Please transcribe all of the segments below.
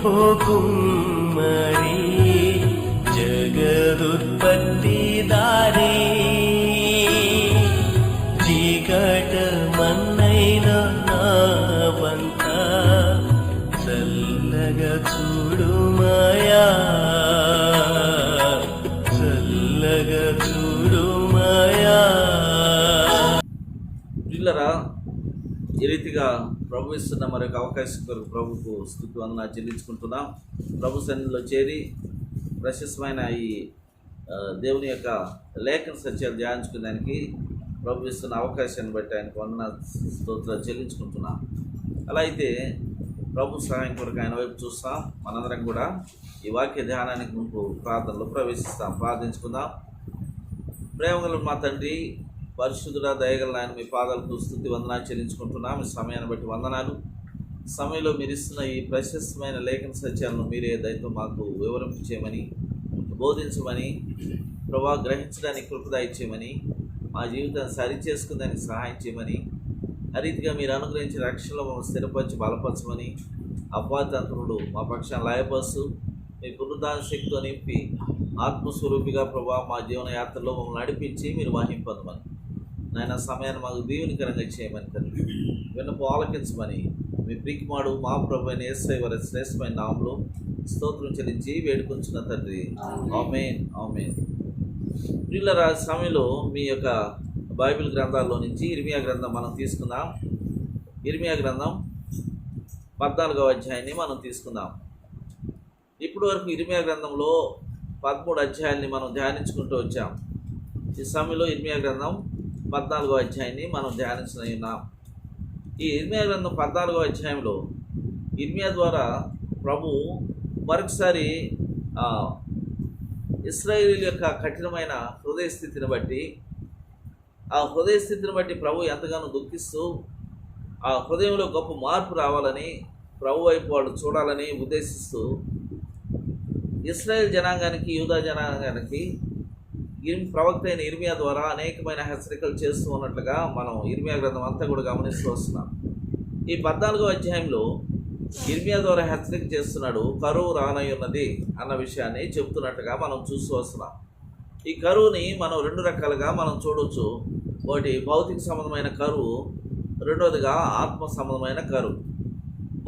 ఓ కుమ్మరి జగదుత్పత్తి దారి చీకటమన్నైన నావంత చల్లగా చూడుమయా చల్లగా చూడుమయా. పిల్లరా, ఈ రీతిగా ప్రభు ఇస్తున్న మరొక అవకాశం కొరకు ప్రభుకు స్తుతి వందనాలు చెల్లించుకుంటున్నాం. ప్రభు సన్నిధిలో చేరి ప్రశస్తమైన ఈ దేవుని యొక్క లేఖన సత్యాలు ధ్యానించుకోవడానికి ప్రభు ఇస్తున్న అవకాశాన్ని బట్టి ఆయనకు వందనాలు స్తోత్రాలు చెల్లించుకుంటున్నాం. అలా అయితే ప్రభు సహాయం కొరకు ఆయన వైపు చూస్తాం. మనందరం కూడా ఈ వాక్య ధ్యానానికి ముందు ప్రార్థనలో ప్రవేశిస్తాం. ప్రార్థించుకుందాం. ప్రేమగల మా తండ్రి, పరిశుద్ధుడా, దయగల ఆయన మీ పాదాలకు స్తుతి వందనాలు చెల్లించుకుంటున్నాం. ఈ సమయాన్ని బట్టి వందనాలు. సమయంలో మీరు ఇస్తున్న ఈ ప్రశస్తమైన లేఖన సత్యాలను మీరే దయతో మాకు వివరింపు చేయమని, బోధించమని, ప్రభా గ్రహించడానికి కృపద ఇచ్చేయమని, మా జీవితాన్ని సరిచేసుకుందానికి సహాయం చేయమని, ఆ రీతిగా మీరు అనుగ్రహించిన రక్షణలో మమ్మల్ని స్థిరపరిచి బలపరచమని, అపాతంత్రుడు మా పక్షాన్ని లాయపరుస్తూ మీ పునరుద్ధాన శక్తితో నింపి ఆత్మస్వరూపిగా ప్రభా మా జీవన యాత్రలో మమ్మల్ని నడిపించి మీరు మహింపొందమని, నాయన సమయాన్ని మాకు దీవెనకరంగా చేయమని తండ్రి విన్నపం ఆలకించమని మీ ప్రీతిమాడు మా ప్రభు అయిన యేసయ్య వారి శ్రేష్టమైన నామములో స్తోత్రం చెల్లించి వేడుకొంచున్న తండ్రి. ఆమేన్, ఆమేన్. ప్రియులారా, సమయంలో మీ యొక్క బైబిల్ గ్రంథాల్లో నుంచి ఇర్మియా గ్రంథం మనం తీసుకుందాం. ఇర్మియా గ్రంథం 14వ అధ్యాయాన్ని మనం తీసుకుందాం. ఇప్పటి వరకు ఇర్మియా గ్రంథంలో 13 అధ్యాయాల్ని మనం ధ్యానించుకుంటూ వచ్చాం. ఈ సమయంలో ఇర్మియా గ్రంథం 14వ అధ్యాయాన్ని మనం ధ్యానించున్నాం. ఈ ఇర్మియా గ్రంథం 14వ అధ్యాయంలో ఇర్మియా ద్వారా ప్రభు మరొకసారి ఇశ్రాయేలీయుల యొక్క కఠినమైన హృదయ స్థితిని బట్టి, ఆ హృదయ స్థితిని బట్టి ప్రభు ఎంతగానో దుఃఖిస్తూ ఆ హృదయంలో గొప్ప మార్పు రావాలని ప్రభు వైపు వాళ్ళు చూడాలని ఉద్దేశిస్తూ ఇశ్రాయేల్ జనాంగానికి, యూదా జనాంగానికి ప్రవక్త అయిన ఇర్మియా ద్వారా అనేకమైన హెచ్చరికలు చేస్తూ ఉన్నట్లుగా మనం ఇర్మియా గ్రంథం అంతా కూడా గమనిస్తూ వస్తున్నాం. ఈ 14వ అధ్యాయంలో ఇర్మియా ద్వారా హెచ్చరిక చేస్తున్నాడు, కరువు రానయ్యున్నది అన్న విషయాన్ని చెప్తున్నట్టుగా మనం చూస్తూ వస్తున్నాం. ఈ కరువుని మనం 2 రకాలుగా మనం చూడవచ్చు. ఒకటి భౌతిక సంబంధమైన కరువు, రెండవదిగా ఆత్మ సంబంధమైన కరువు.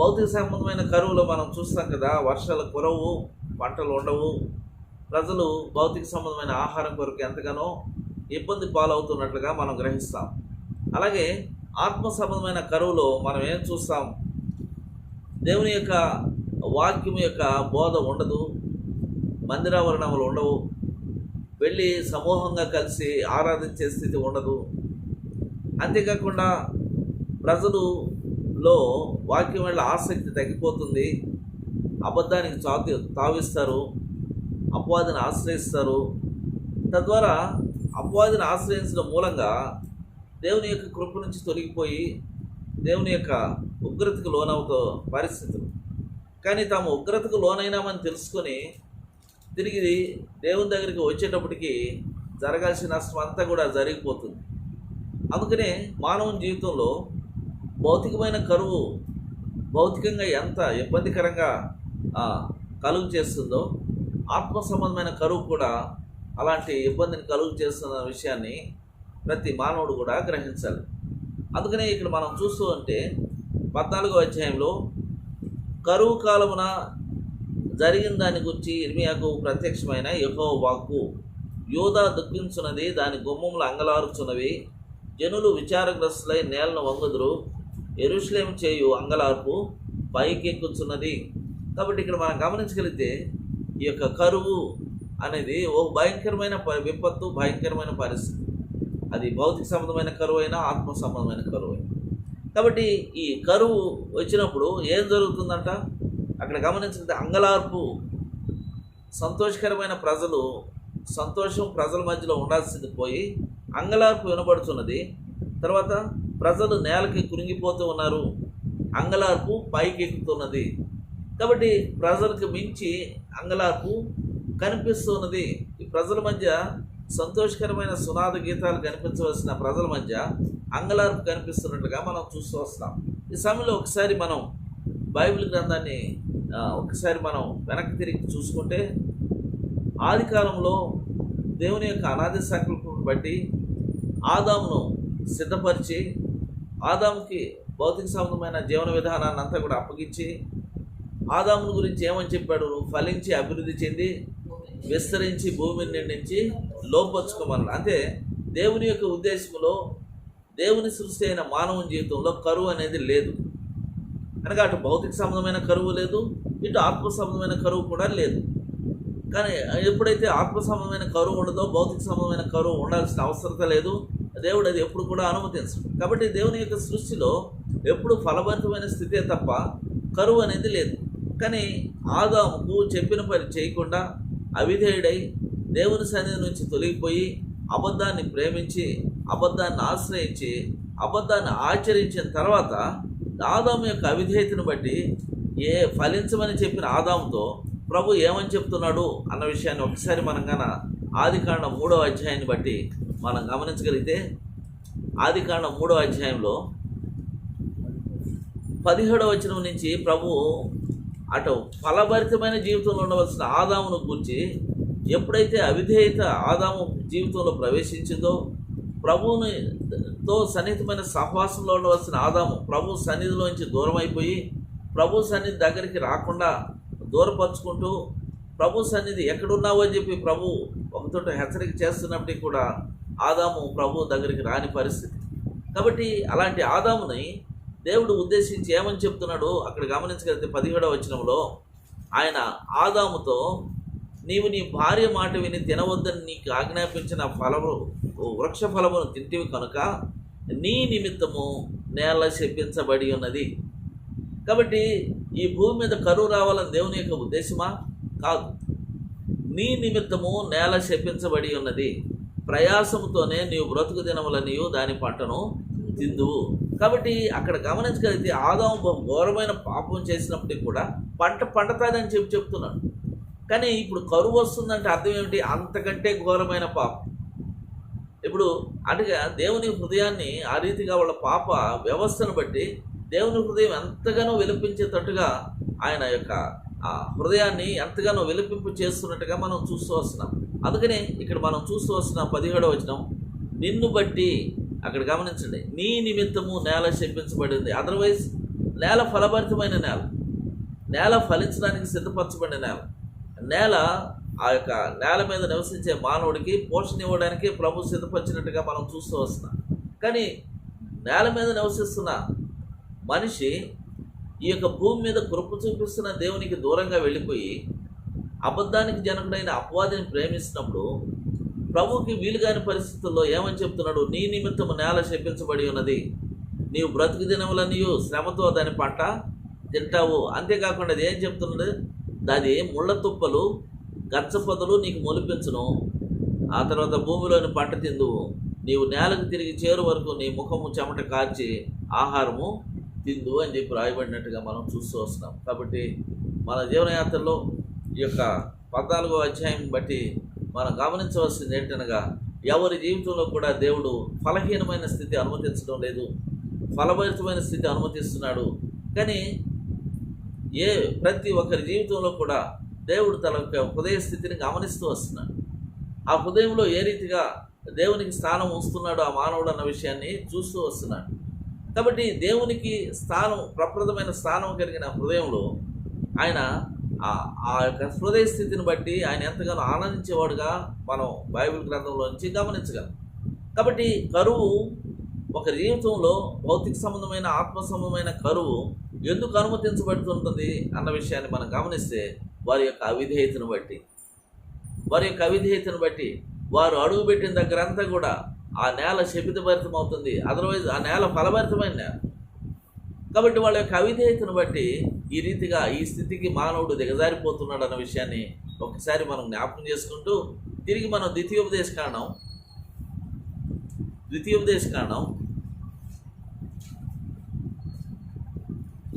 భౌతిక సంబంధమైన కరువులో మనం చూస్తాం కదా, వర్షాలు కురవు, పంటలు ఉండవు, ప్రజలు భౌతిక సంబంధమైన ఆహారం కొరకు ఎంతగానో ఇబ్బంది పాలవుతున్నట్లుగా మనం గ్రహిస్తాం. అలాగే ఆత్మ సంబంధమైన కరువులో మనం ఏం చూస్తాం, దేవుని యొక్క వాక్యం యొక్క బోధ ఉండదు, మందిరావరణములు ఉండవు, వెళ్ళి సమూహంగా కలిసి ఆరాధించే స్థితి ఉండదు. అంతేకాకుండా ప్రజలలో వాక్యం వల్ల ఆసక్తి తగ్గిపోతుంది, అబద్ధానికి తావిస్తారు, అపవాదిని ఆశ్రయిస్తారు. తద్వారా అపవాదిని ఆశ్రయించడం మూలంగా దేవుని యొక్క కృప నుంచి తొలగిపోయి దేవుని యొక్క ఉగ్రతకు లోనవుతో పరిస్థితులు. కానీ తాము ఉగ్రతకు లోనైనామని తెలుసుకొని తిరిగి దేవుని దగ్గరికి వచ్చేటప్పటికి జరగాల్సిన నష్టం అంతా కూడా జరిగిపోతుంది. అందుకనే మానవుని జీవితంలో భౌతికమైన కరువు భౌతికంగా ఎంత ఇబ్బందికరంగా కలుగు చేస్తుందో, ఆత్మ సంబంధమైన కరువు కూడా అలాంటి ఇబ్బందిని కలుగు చేస్తున్న విషయాన్ని ప్రతి మానవుడు కూడా గ్రహించాలి. అందుకనే ఇక్కడ మనం చూస్తూ ఉంటే 14వ అధ్యాయంలో కరువు కాలమున జరిగిన దాని గురించి ఇర్మియాకు ప్రత్యక్షమైన యెహోవా వాక్కు, యూదా దుఃఖించున్నది, దాని గుమ్మములు అంగలార్చున్నవి, జనులు విచారగ్రస్తులై నేలను వంగుదురు, యెరూషలేము చేయు అంగలార్పు పైకెక్కుచున్నది. కాబట్టి ఇక్కడ మనం గమనించగలిగితే ఈ యొక్క కరువు అనేది ఓ భయంకరమైన విపత్తు, భయంకరమైన పరిస్థితి. అది భౌతిక సంబంధమైన కరువు అయినా, ఆత్మ సంబంధమైన కరువు అయినా. కాబట్టి ఈ కరువు వచ్చినప్పుడు ఏం జరుగుతుందంట, అక్కడ గమనించితే అంగలార్పు, సంతోషకరమైన సంతోషం ప్రజల మధ్యలో ఉండాల్సింది పోయి అంగలార్పు వినబడుతున్నది. తర్వాత ప్రజలు నేలకి కురింగిపోతూ ఉన్నారు, అంగలార్పు పైకి ఎక్కుతున్నది. కాబట్టి ప్రజలకు మించి అంగలార్పు కనిపిస్తున్నది. ఈ ప్రజల మధ్య సంతోషకరమైన సునాద గీతాలు కనిపించవలసిన ప్రజల మధ్య అంగలార్పు కనిపిస్తున్నట్టుగా మనం చూస్తూ వస్తాం. ఈ సమయంలో ఒకసారి మనం బైబిల్ గ్రంథాన్ని ఒకసారి మనం వెనక్కి తిరిగి చూసుకుంటే ఆది కాలంలో దేవుని యొక్క అనాది సంకల్పం బట్టి ఆదామును సిద్ధపరిచి ఆదాముకి భౌతిక సంబంధమైన జీవన విధానాన్ని అంతా కూడా అప్పగించి ఆదాముని గురించి ఏమని చెప్పాడు? ఫలించి అభివృద్ధి చెంది విస్తరించి భూమిని నిండించి లోపరుచుకోమన్నాడు. అంటే దేవుని యొక్క ఉద్దేశంలో దేవుని సృష్టి అయిన మానవుని జీవితంలో కరువు అనేది లేదు. కనుక అటు భౌతిక సంబంధమైన కరువు లేదు, ఇటు ఆత్మ సంబంధమైన కరువు కూడా లేదు. కానీ ఎప్పుడైతే ఆత్మ సంబంధమైన కరువు ఉండదో భౌతిక సంబంధమైన కరువు ఉండాల్సిన అవసరత లేదు. దేవుడు అది ఎప్పుడు కూడా అనుమతించడు. కాబట్టి దేవుని యొక్క సృష్టిలో ఎప్పుడు ఫలభరితమైన స్థితే తప్ప కరువు అనేది లేదు. కానీ ఆదాముకు చెప్పిన పని చేయకుండా అవిధేయుడై దేవుని సన్నిధి నుంచి తొలగిపోయి అబద్ధాన్ని ప్రేమించి అబద్ధాన్ని ఆశ్రయించి అబద్ధాన్ని ఆచరించిన తర్వాత ఆదాము యొక్క అవిధేయతను బట్టి ఫలించమని చెప్పిన ఆదాముతో ప్రభు ఏమని చెప్తున్నాడు అన్న విషయాన్ని ఒకసారి మనం గన ఆదికాండం 3వ అధ్యాయాన్ని బట్టి మనం గమనించగలిగితే ఆదికాండం 3వ అధ్యాయంలో 17వ వచనం నుంచి ప్రభు అటు ఫలభరితమైన జీవితంలో ఉండవలసిన ఆదామును గురించి ఎప్పుడైతే అవిధేయత ఆదాము జీవితంలో ప్రవేశించిందో ప్రభువునితో సన్నిహితమైన సహవాసంలో ఉండవలసిన ఆదాము ప్రభు సన్నిధిలోంచి దూరం అయిపోయి ప్రభు సన్నిధి దగ్గరికి రాకుండా దూరపరుచుకుంటూ ప్రభు సన్నిధి ఎక్కడున్నావు అని చెప్పి ప్రభు ఒకతోట హెచ్చరిక చేస్తున్నప్పటికీ కూడా ఆదాము ప్రభు దగ్గరికి రాని పరిస్థితి. కాబట్టి అలాంటి ఆదాముని దేవుడు ఉద్దేశించి ఏమని చెప్తున్నాడు అక్కడ గమనించగలిగితే 17వ వచనంలో ఆయన ఆదాముతో నీవు నీ భార్య మాట విని తినవద్దని నీకు ఆజ్ఞాపించిన వృక్ష ఫలమును తింటివి కనుక నీ నిమిత్తము నేల శపించబడి ఉన్నది. కాబట్టి ఈ భూమి మీద కరువు రావాలని దేవుని యొక్క ఉద్దేశమా? కాదు. నీ నిమిత్తము నేల శపించబడి ఉన్నది, ప్రయాసముతోనే నీవు బ్రతుకు దినములనియు దాని పంటను తిందువు. కాబట్టి అక్కడ గమనించగలిగితే ఆదాము ఘోరమైన పాపం చేసినప్పటికీ కూడా పంట పండుతుందని చెప్తున్నాడు. కానీ ఇప్పుడు కరువు వస్తుందంటే అర్థం ఏమిటి? అంతకంటే ఘోరమైన పాపం. ఇప్పుడు అంటే దేవుని హృదయాన్ని ఆ రీతిగా వాళ్ళ పాప వ్యవస్థను బట్టి దేవుని హృదయం ఎంతగానో విలపించేటట్టుగా ఆయన యొక్క హృదయాన్ని ఎంతగానో విలపింపు చేస్తున్నట్టుగా మనం చూస్తూ వస్తున్నాం. అందుకనే ఇక్కడ మనం చూస్తూ వస్తున్నాం 17వ వచనం, నిన్ను బట్టి అక్కడ గమనించండి, నీ నిమిత్తము నేల శపించబడింది. అదర్వైజ్ నేల ఫలభరితమైన నేల ఫలించడానికి సిద్ధపరచబడిన నేల ఆ యొక్క నేల మీద నివసించే మానవుడికి పోషణ ఇవ్వడానికి ప్రభు సిద్ధపరిచినట్టుగా మనం చూస్తూ వస్తున్నాం. కానీ నేల మీద నివసిస్తున్న మనిషి ఈ యొక్క భూమి మీద కృప చూపిస్తున్న దేవునికి దూరంగా వెళ్ళిపోయి అబద్ధానికి జనకుడైన అపవాదిని ప్రేమిస్తున్నప్పుడు ప్రభుకి వీలుగాని పరిస్థితుల్లో ఏమని చెప్తున్నాడు? నీ నిమిత్తము నేల శపించబడి ఉన్నది, నీవు బ్రతుకు దినములనియు శ్రమతో దాని పంట తింటావు. అంతేకాకుండా అది ఏం చెప్తున్నది? అది ముళ్ళ తుప్పలు గచ్చపొదలు నీకు మొలిపించును, ఆ తర్వాత భూమిలోని పంట తిందువు, నీవు నేలకు తిరిగి చేరు వరకు నీ ముఖము చెమట కార్చి ఆహారము తిందు అని చెప్పి రాయబడినట్టుగా మనం చూస్తూ వస్తున్నాం. కాబట్టి మన జీవనయాత్రలో ఈ యొక్క 14వ అధ్యాయం బట్టి మనం గమనించవలసింది ఏంటనగా ఎవరి జీవితంలో కూడా దేవుడు ఫలహీనమైన స్థితి అనుమతించడం లేదు, ఫలభరితమైన స్థితి అనుమతిస్తున్నాడు. కానీ ప్రతి ఒక్కరి జీవితంలో కూడా దేవుడు తన యొక్క హృదయ స్థితిని గమనిస్తూ వస్తున్నాడు. ఆ హృదయంలో ఏ రీతిగా దేవునికి స్థానం ఉంచుతున్నాడు ఆ మానవుడు అన్న విషయాన్ని చూస్తూ వస్తున్నాడు. కాబట్టి దేవునికి ప్రప్రదమైన స్థానం కలిగిన హృదయంలో ఆయన ఆ యొక్క హృదయ స్థితిని బట్టి ఆయన ఎంతగానో ఆనందించేవాడుగా మనం బైబిల్ గ్రంథంలో నుంచి గమనించగలం. కాబట్టి కరువు ఒక జీవితంలో భౌతిక సంబంధమైన ఆత్మ సంబంధమైన కరువు ఎందుకు అనుమతించబడుతుంటుంది అన్న విషయాన్ని మనం గమనిస్తే వారి యొక్క అవిధేయతను బట్టి వారు అడుగుపెట్టిన దగ్గరంతా కూడా ఆ నేల శపితభరితం అవుతుంది. అదర్వైజ్ ఆ నేల ఫలభరితమైన నేల. కాబట్టి వాళ్ళ యొక్క అవిధేయతను బట్టి ఈ రీతిగా ఈ స్థితికి మానవుడు దిగజారిపోతున్నాడు అన్న విషయాన్ని ఒకసారి మనం జ్ఞాపకం చేసుకుంటూ తిరిగి మనం ద్వితీయోపదేశ కాండం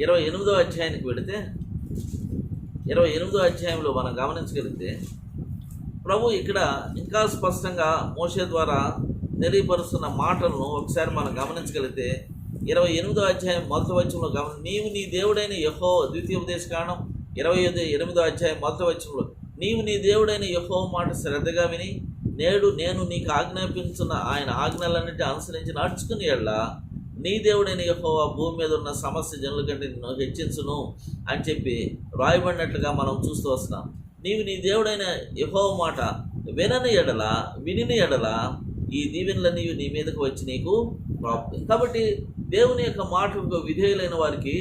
28వ అధ్యాయానికి వెళితే 28వ అధ్యాయంలో మనం గమనించగలిగితే ప్రభు ఇక్కడ ఇంకా స్పష్టంగా మోషే ద్వారా తెలియపరుస్తున్న మాటలను ఒకసారి మనం గమనించగలిగితే 28వ అధ్యాయం మొదటి వచనంలో నీవు నీ దేవుడైన యెహోవా ద్వితీయోపదేశ కాండం 28వ అధ్యాయం మొదటి వచనంలో, నీవు నీ దేవుడైన యెహోవా మాట శ్రద్ధగా విని నేడు నేను నీకు ఆజ్ఞాపించున్న ఆయన ఆజ్ఞలన్నిటి అనుసరించి నడుచుకుని ఎడల నీ దేవుడైన యెహోవా భూమి మీద ఉన్న సమస్త జనుల కంటే నిన్ను హెచ్చించును అని చెప్పి రాయబడినట్లుగా మనం చూస్తూ వస్తున్నాం. నీవు నీ దేవుడైన యెహోవా మాట వినని ఎడల ఈ దీవెనలన్నీ నీ మీదకు వచ్చి నీకు ప్రాప్తం. కాబట్టి దేవుని యొక్క మాటకు విధేయులైన వారికి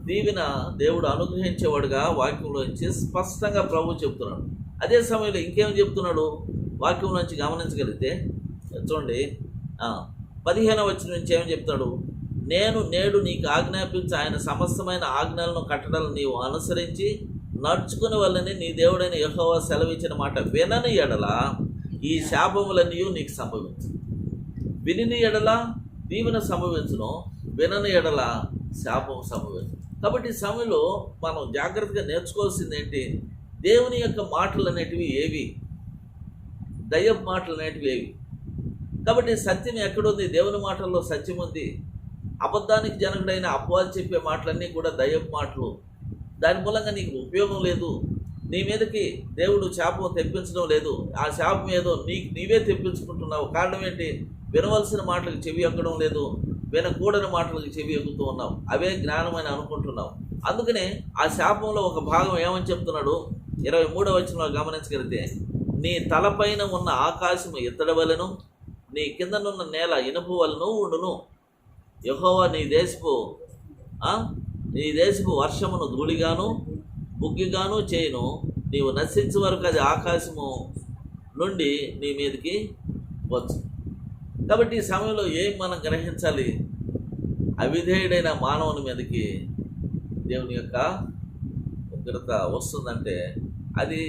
దీవెన దేవుడు అనుగ్రహించేవాడుగా వాక్యంలో నుంచి స్పష్టంగా ప్రభు చెప్తున్నాడు. అదే సమయంలో ఇంకేం చెప్తున్నాడు వాక్యం నుంచి గమనించగలిగితే చూడండి, 15వ వచనం నుంచి ఏమని చెప్తాడు, నేను నేడు నీకు ఆజ్ఞాపించి ఆయన సమస్తమైన ఆజ్ఞలను కట్టడాలను నీవు అనుసరించి నడుచుకునే వల్లనే నీ దేవుడైన యెహోవా సెలవిచ్చిన మాట వినని ఎడల ఈ శాపములన్నీ నీకు సంభవించు. విని ఎడల దీవెన సంభవించును, వినని ఎడల శాపం సంభవించు. కాబట్టి ఈ సమయంలో మనం జాగ్రత్తగా నేర్చుకోవాల్సింది ఏంటి, దేవుని యొక్క మాటలు అనేటివి ఏవి, దయ్యపు మాటలు అనేటివి ఏవి. కాబట్టి సత్యం ఎక్కడుంది, దేవుని మాటల్లో సత్యం ఉంది. అబద్ధానికి జనకుడైన అపవాది చెప్పే మాటలన్నీ కూడా దయ్యపు మాటలు. దాని మూలంగా నీకు ఉపయోగం లేదు, నీ మీదకి దేవుడు శాపం తెప్పించడం లేదు, ఆ శాపం ఏదో నీవే తెప్పించుకుంటున్నావు. కారణం ఏంటి, వినవలసిన మాటలకు చెవి ఎక్కడం లేదు, వినకూడని మాటలకు చెవి ఎక్కుతూ ఉన్నావు, అవే జ్ఞానం అని అనుకుంటున్నావు. అందుకనే ఆ శాపంలో ఒక భాగం ఏమని చెప్తున్నాడు, 23వ వచనంలో గమనించగలిగితే, నీ తలపైన ఉన్న ఆకాశము ఇత్తడి వలెను నీ కిందనున్న నేల ఇనుపు వలెను ఉండును. యెహోవా నీ దేశపు వర్షమును ధూళిగాను బుగ్గిగాను చేయును, నీవు నశించే వరకు అది ఆకాశము నుండి నీ మీదకి వచ్చు. కాబట్టి ఈ సమయంలో ఏం మనం గ్రహించాలి, అవిధేయుడైన మానవుని మీదకి దేవుని యొక్క ఉగ్రత వస్తుందంటే అది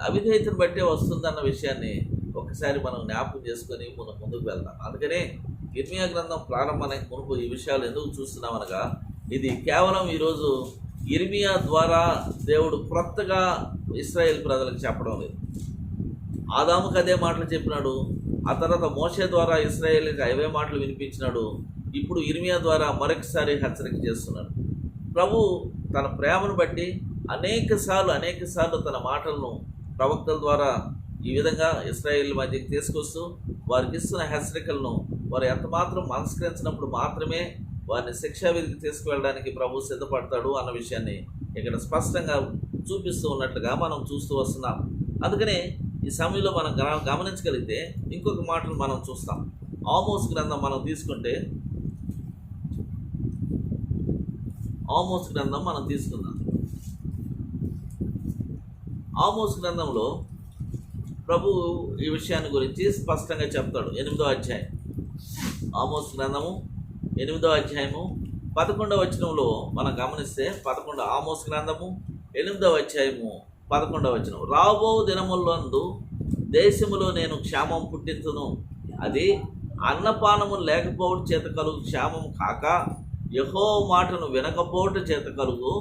అవిధేయతను బట్టే వస్తుందన్న విషయాన్ని ఒకసారి మనం జ్ఞాపకం చేసుకొని ముందుకు వెళ్దాం. అందుకనే ఇర్మియా గ్రంథం ప్రారంభానికి మునుపు ఈ విషయాలు ఎందుకు చూస్తున్నామనగా, ఇది కేవలం ఈరోజు ఇర్మియా ద్వారా దేవుడు క్రొత్తగా ఇశ్రాయేల్ ప్రజలకు చెప్పడం లేదు. ఆదాముకు అదే మాటలు చెప్పినాడు, ఆ తర్వాత మోషే ద్వారా ఇశ్రాయేల్కి అవే మాటలు వినిపించినాడు. ఇప్పుడు ఇర్మియా ద్వారా మరొకసారి హెచ్చరిక చేస్తున్నాడు. ప్రభు తన ప్రేమను బట్టి అనేక సార్లు తన మాటలను ప్రవక్తల ద్వారా ఈ విధంగా ఇశ్రాయేల్ మధ్యకి తీసుకొస్తూ వారికి ఇస్తున్న హెచ్చరికలను వారు ఎంతమాత్రం మనస్కరించినప్పుడు మాత్రమే వారిని శిక్షావిధికి తీసుకువెళ్ళడానికి ప్రభు సిద్ధపడతాడు అన్న విషయాన్ని ఇక్కడ స్పష్టంగా చూపిస్తూ ఉన్నట్లుగా మనం చూస్తూ వస్తున్నాం. అందుకనే ఈ సమయంలో మనం గమనించగలిగితే ఇంకొక మాటలు మనం చూస్తాం. ఆమోస్ గ్రంథం మనం తీసుకుంటే, ఆమోస్ గ్రంథం మనం తీసుకుందాం. ఆమోస్ గ్రంథంలో ప్రభు ఈ విషయాన్ని గురించి స్పష్టంగా చెప్తాడు. 8వ అధ్యాయం, ఆమోస్ గ్రంథము 8వ అధ్యాయము 11వ వచనంలో మనం గమనిస్తే, ఆమోస్ గ్రంథము 8వ అధ్యాయము 11వ వచనం, రాబో దినములందు దేశములో నేను క్షేమం పుట్టించును, అది అన్నపానము లేకపోవడం చేత కలుగు క్షేమం కాక యెహోవా మాటను వినకపోవట చేత కలుగు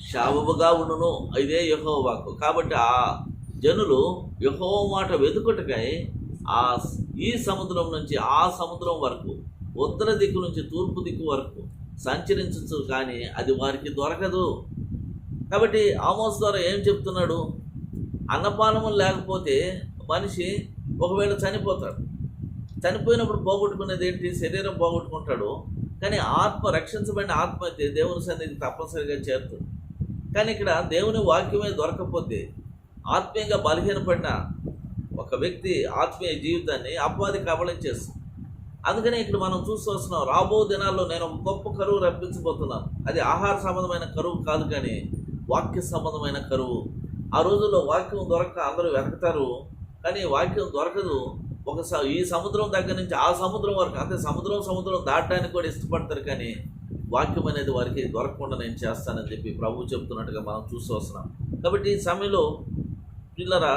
శాపముగా ఉండును. ఇదే యెహోవా వాక్కు. కాబట్టి ఆ జనులు యెహోవా మాట వెతుకుటకై ఈ సముద్రం నుంచి ఆ సముద్రం వరకు, ఉత్తర దిక్కు నుంచి తూర్పు దిక్కు వరకు సంచరించచ్చు, కానీ అది వారికి దొరకదు. కాబట్టి ఆమోస్ ద్వారా ఏం చెప్తున్నాడు, అన్నపానము లేకపోతే మనిషి ఒకవేళ చనిపోతాడు. చనిపోయినప్పుడు పోగొట్టుకునేది ఏంటి, శరీరం పోగొట్టుకుంటాడు, కానీ ఆత్మ, రక్షించబడిన ఆత్మ అయితే దేవుని సన్నిధికి తప్పనిసరిగా చేరుతుంది. కానీ ఇక్కడ దేవుని వాక్యమే దొరకకపోతే ఆత్మీయంగా బలహీనపడిన ఒక వ్యక్తి ఆత్మీయ జీవితాన్ని అపవాది కబళించేస్తుంది. అందుకనే ఇక్కడ మనం చూస్తూ వస్తున్నాం, రాబో దినాల్లో నేను ఒక గొప్ప కరువు రప్పించబోతున్నాను. అది ఆహార సంబంధమైన కరువు కాదు, కానీ వాక్య సంబంధమైన కరువు. ఆ రోజుల్లో వాక్యం దొరక అందరూ వెతుకుతారు, కానీ వాక్యం దొరకదు. ఈ సముద్రం దగ్గర నుంచి ఆ సముద్రం వరకు, అంటే సముద్రం దాటడానికి కూడా ఇష్టపడతారు, కానీ వాక్యం అనేది వారికి దొరకకుండా నేను చేస్తానని చెప్పి ప్రభు చెప్తున్నట్టుగా మనం చూస్తూ వస్తున్నాం. కాబట్టి ఈ సమయంలో పిల్లరా,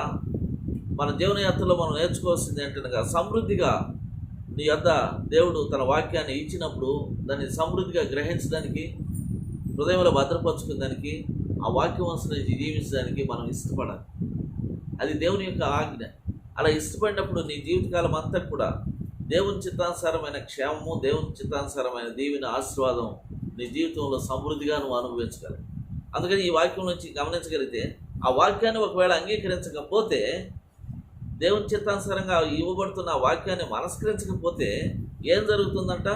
మన జీవన యాత్రలో మనం నేర్చుకోవాల్సింది ఏంటనగా, సమృద్ధిగా నీ యొద్ద దేవుడు తన వాక్యాన్ని ఇచ్చినప్పుడు దాన్ని సమృద్ధిగా గ్రహించడానికి, హృదయంలో భద్రపరచుకునేదానికి, ఆ వాక్యం అనుసరించి జీవించడానికి మనం ఇష్టపడాలి. అది దేవుని యొక్క ఆజ్ఞ. అలా ఇష్టపడినప్పుడు నీ జీవితకాలం అంతా కూడా దేవుని చిత్తానుసారమైన క్షేమము, దేవుని చిత్తానుసారమైన దీవెన, ఆశీర్వాదం నీ జీవితంలో సమృద్ధిగా నువ్వు అనుభవించగలవు. అందుకని ఈ వాక్యం నుంచి గమనించగలిగితే ఆ వాక్యాన్ని ఒకవేళ అంగీకరించకపోతే, దేవుని చిత్తానుసారంగా ఇవ్వబడుతున్న ఆ వాక్యాన్ని మనస్కరించకపోతే ఏం జరుగుతుందంట?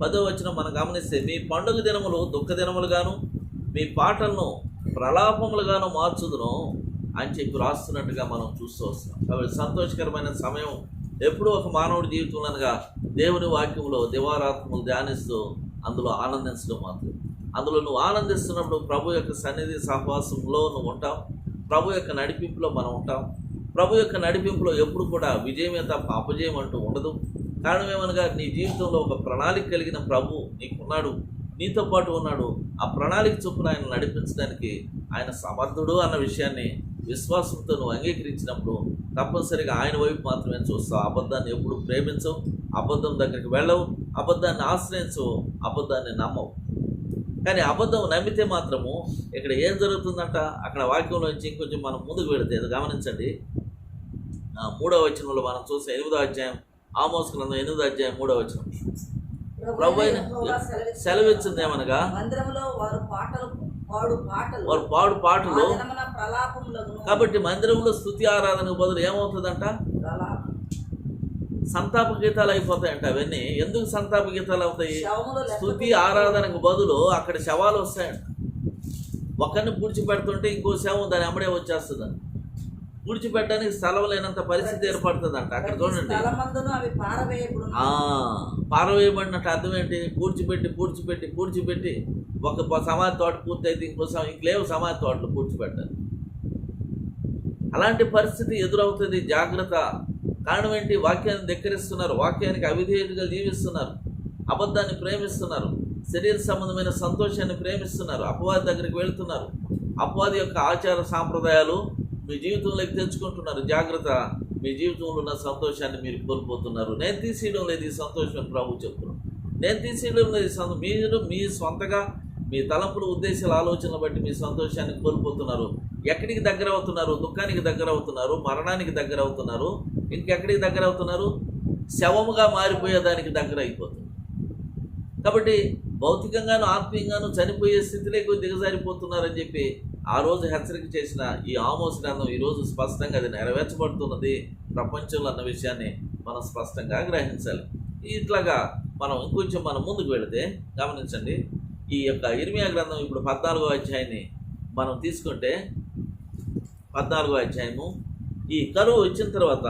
10వ వచనం మనం గమనిస్తే, మీ పండుగ దినములు దుఃఖ దినములుగాను మీ పాటలను ప్రలాపములుగాను మార్చుదును అని చెప్పి రాస్తున్నట్టుగా మనం చూస్తూ వస్తున్నాం. కాబట్టి సంతోషకరమైన సమయం ఎప్పుడూ ఒక మానవుడి జీవితంలో అనగా దేవుని వాక్యంలో దివారాత్మలు ధ్యానిస్తూ అందులో ఆనందించడం మాత్రం. అందులో నువ్వు ఆనందిస్తున్నప్పుడు ప్రభు యొక్క సన్నిధి సహవాసంలో నువ్వు ఉంటావు. ప్రభు యొక్క నడిపింపులో మనం ఉంటాం. ప్రభు యొక్క నడిపింపులో ఎప్పుడు కూడా విజయమే తప్ప అపజయం అంటూ ఉండదు. కారణం ఏమనగా నీ జీవితంలో ఒక ప్రణాళిక కలిగిన ప్రభు నీకున్నాడు, నీతో పాటు ఉన్నాడు. ఆ ప్రణాళిక చొప్పున ఆయన నడిపించడానికి ఆయన సమర్థుడు అన్న విషయాన్ని విశ్వాసంతో నువ్వు అంగీకరించినప్పుడు తప్పనిసరిగా ఆయన వైపు మాత్రమే చూస్తావు. అబద్ధాన్ని ఎప్పుడు ప్రేమించవు, అబద్ధం దగ్గరికి వెళ్ళవు, అబద్ధాన్ని ఆశ్రయించవు, అబద్ధాన్ని నమ్మవు. కానీ అబద్ధం నమ్మితే మాత్రము ఇక్కడ ఏం జరుగుతుందంట? అక్కడ వాక్యంలో నుంచి ఇంకొంచెం మనం ముందుకు వెళితే గమనించండి. 3వ వచనంలో మనం చూసే 8వ అధ్యాయం, ఆమోస్ గ్రంథం 8వ అధ్యాయం 3వ వచనం. ప్రభు అయిన సెలవిచ్చింది ఏమనగా, వారు పాడు పాటలు. కాబట్టి మందిరంలో స్తుతి ఆరాధనకు బదులు ఏమవుతుందంట? సంతాప గీతాలు అయిపోతాయంట. అవన్నీ ఎందుకు సంతాప గీతాలు అవుతాయి? స్తుతి ఆరాధనకు బదులు అక్కడ శవాలు వస్తాయంట. ఒకరిని పూడ్చిపెడుతుంటే ఇంకో శవం దాని అమ్మడే వచ్చేస్తుందంట. పూడ్చిపెట్టడానికి స్థలం లేనంత పరిస్థితి ఏర్పడుతుందంట. అక్కడ చూడండి, పారవేయబడినట్టు అర్థం ఏంటి? పూడ్చిపెట్టి ఒక సమాధి తోట పూర్తయితే ఇంకలేవు సమాధి తోటలు పూడ్చిపెట్టాలి. అలాంటి పరిస్థితి ఎదురవుతుంది. జాగ్రత్త. కారణం ఏంటి? వాక్యాన్ని ధిక్కరిస్తున్నారు, వాక్యానికి అవిధేయులుగా జీవిస్తున్నారు, అబద్ధాన్ని ప్రేమిస్తున్నారు, శరీర సంబంధమైన సంతోషాన్ని ప్రేమిస్తున్నారు, అపవాది దగ్గరికి వెళ్తున్నారు, అపవాది యొక్క ఆచార సాంప్రదాయాలు మీ జీవితంలోకి తెచ్చుకుంటున్నారు. జాగ్రత్త. మీ జీవితంలో ఉన్న సంతోషాన్ని మీరు కోల్పోతున్నారు. నేను తీసేయడం లేదు ఈ సంతోషం అని ప్రభు చెప్తున్నాను. నేను తీసేయడం లేదు. మీరు మీ సొంతగా మీ తలంపులు, ఉద్దేశాల, ఆలోచనలు బట్టి మీ సంతోషాన్ని కోల్పోతున్నారు. ఎక్కడికి దగ్గర అవుతున్నారు? దుఃఖానికి దగ్గర అవుతున్నారు, మరణానికి దగ్గర అవుతున్నారు. ఇంకెక్కడికి దగ్గర అవుతున్నారు? శవముగా మారిపోయేదానికి దగ్గర అయిపోతుంది. కాబట్టి భౌతికంగాను ఆత్మీయంగాను చనిపోయే స్థితిలోకి దిగజారిపోతున్నారని చెప్పి ఆ రోజు హెచ్చరిక చేసిన ఈ ఆమోస్ గ్రంథం ఈరోజు స్పష్టంగా అది నెరవేర్చబడుతున్నది ప్రపంచంలో అన్న విషయాన్ని మనం స్పష్టంగా గ్రహించాలి. ఇట్లాగా మనం ఇంకొంచెం ముందుకు వెళితే గమనించండి. ఈ యొక్క ఇర్మియా గ్రంథం ఇప్పుడు 14వ అధ్యాయాన్ని మనం తీసుకుంటే, 14వ అధ్యాయము, ఈ కరువు వచ్చిన తర్వాత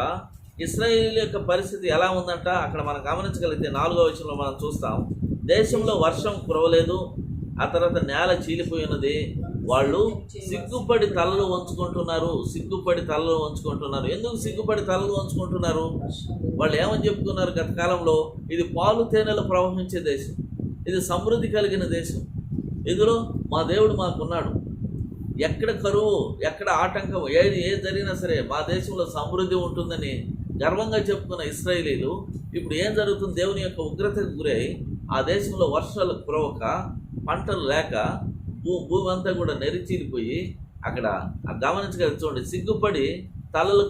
ఇశ్రాయేలు యొక్క పరిస్థితి ఎలా ఉందంట అక్కడ మనం గమనించగలిగితే 4వ వచనంలో మనం చూస్తాం. దేశంలో వర్షం కురవలేదు, ఆ తర్వాత నేల చీలిపోయినది, వాళ్ళు సిగ్గుపడి తలలు వంచుకుంటున్నారు. ఎందుకు సిగ్గుపడి తలలు వంచుకుంటున్నారు? వాళ్ళు ఏమని చెప్పుకున్నారు గత కాలంలో? ఇది పాలు తేనెలు ప్రవహించే దేశం, ఇది సమృద్ధి కలిగిన దేశం, ఇందులో మా దేవుడు మాకున్నాడు, ఎక్కడ కరువు, ఎక్కడ ఆటంకం, ఏది జరిగినా సరే మా దేశంలో సమృద్ధి ఉంటుందని గర్వంగా చెప్పుకున్న ఇశ్రాయేలీలు ఇప్పుడు ఏం జరుగుతుంది? దేవుని యొక్క ఉగ్రతకు గురై ఆ దేశంలో వర్షాలు కురవక, పంటలు లేక, భూమి అంతా కూడా నెరిచీలిపోయి అక్కడ గమనించగలిగి చూడండి, సిగ్గుపడి తలలు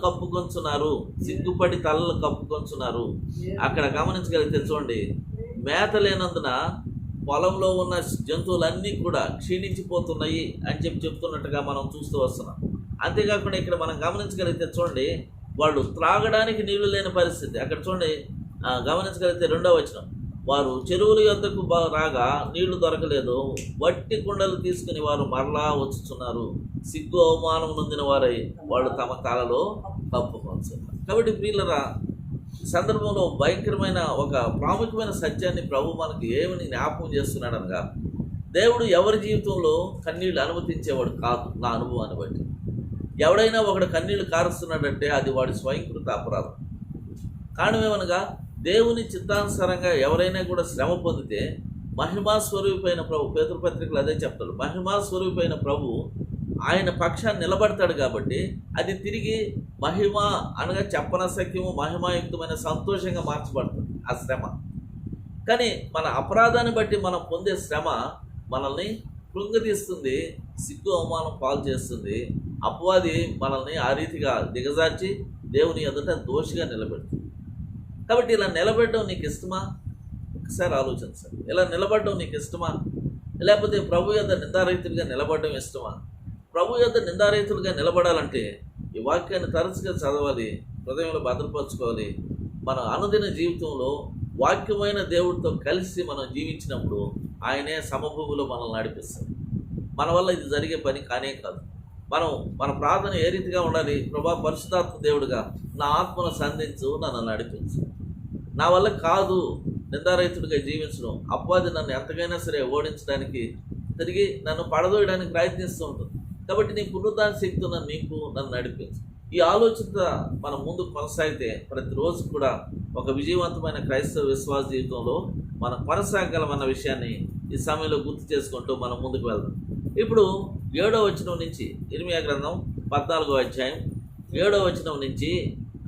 కప్పుకొంచున్నారు. అక్కడ గమనించగలిగితే చూడండి, మేత లేనందున పొలంలో ఉన్న జంతువులన్నీ కూడా క్షీణించిపోతున్నాయి అని చెప్తున్నట్టుగా మనం చూస్తూ వస్తున్నాం. అంతేకాకుండా ఇక్కడ మనం గమనించగలిగితే చూడండి, వాళ్ళు త్రాగడానికి నీళ్లు లేని పరిస్థితి. అక్కడ చూడండి, గమనించగలిగితే 2వ వచనం, వారు చెరువుల యొద్దకు రాగా నీళ్లు దొరకలేదు, వట్టి కుండలు తీసుకుని వారు మరలా వచ్చుచున్నారు, సిగ్గు అవమానం నొందిన వారై వాళ్ళు తమ తలలో కప్పుకొంచున్నారు. కాబట్టి ప్రియులరా, సందర్భంలో భయంకరమైన ఒక ప్రాముఖ్యమైన సత్యాన్ని ప్రభు మనకి ఏమని జ్ఞాపకం చేస్తున్నాడు అనగా, దేవుడు ఎవరి జీవితంలో కన్నీళ్ళు అనుమతించేవాడు కాదు. నా అనుభవాన్ని బట్టి ఎవడైనా ఒకడు కన్నీళ్లు కారుస్తున్నాడంటే అది వాడి స్వయంకృత అపరాధం. కారణం ఏమనగా, దేవుని చిత్తానుసారంగా ఎవరైనా కూడా శ్రమ పొందితే మహిమా స్వరూపైన ప్రభు, పేతురుపత్రికలు అదే చెప్తాడు, మహిమా స్వరూపైన ప్రభు ఆయన పక్షాన్ని నిలబడతాడు. కాబట్టి అది తిరిగి మహిమ అనగా చెప్పనసక్యము, మహిమాయుక్తమైన సంతోషంగా మార్చబడుతుంది ఆ శ్రమ. కానీ మన అపరాధాన్ని బట్టి మనం పొందే శ్రమ మనల్ని కృంగతీస్తుంది, సిగ్గు అవమానం పాలు చేస్తుంది. అపవాది మనల్ని ఆ రీతిగా దిగజార్చి దేవుని ఎదుట దోషిగా నిలబెడుతుంది. కాబట్టి ఇలా నిలబెట్టడం నీకు ఇష్టమా? ఒకసారి ఆలోచించాలి. ఇలా నిలబడడం నీకు ఇష్టమా? లేకపోతే ప్రభు యొద్ద నిందారహితులుగా నిలబడడం ఇష్టమా? ప్రభు యొద్ద నిందారహితులుగా నిలబడాలంటే ఈ వాక్యాన్ని తరచుగా చదవాలి, హృదయంలో భద్రపరచుకోవాలి. మన అనుదిన జీవితంలో వాక్యమైన దేవుడితో కలిసి మనం జీవించినప్పుడు ఆయనే సమభూమిలో మనల్ని నడిపిస్తాడు. మన వల్ల ఇది జరిగే పని కానే కాదు. మన ప్రార్థన ఏ రీతిగా ఉండాలి? ప్రభా, పరిశుద్ధాత్మ దేవుడుగా నా ఆత్మను సంధించు, నన్ను నడిపించు. నా వల్ల కాదు నిందారహితుడిగా జీవించడం. అపవాది నన్ను ఎంతకైనా సరే ఓడించడానికి, తిరిగి నన్ను పడదోయడానికి ప్రయత్నిస్తూ ఉంటుంది. కాబట్టి నీ పునరుద్ధాన శక్తి నన్ను నడిపించు. ఈ ఆలోచన మనం ముందు కొనసాగితే ప్రతిరోజు కూడా ఒక విజయవంతమైన క్రైస్తవ విశ్వాస జీవితంలో మనం కొనసాగలమన్న విషయాన్ని ఈ సమయంలో గుర్తు చేసుకుంటూ మనం ముందుకు వెళ్దాం. ఇప్పుడు 7వ వచనం నుంచి, ఇర్మియా గ్రంథం 14వ అధ్యాయం 7వ వచనం నుంచి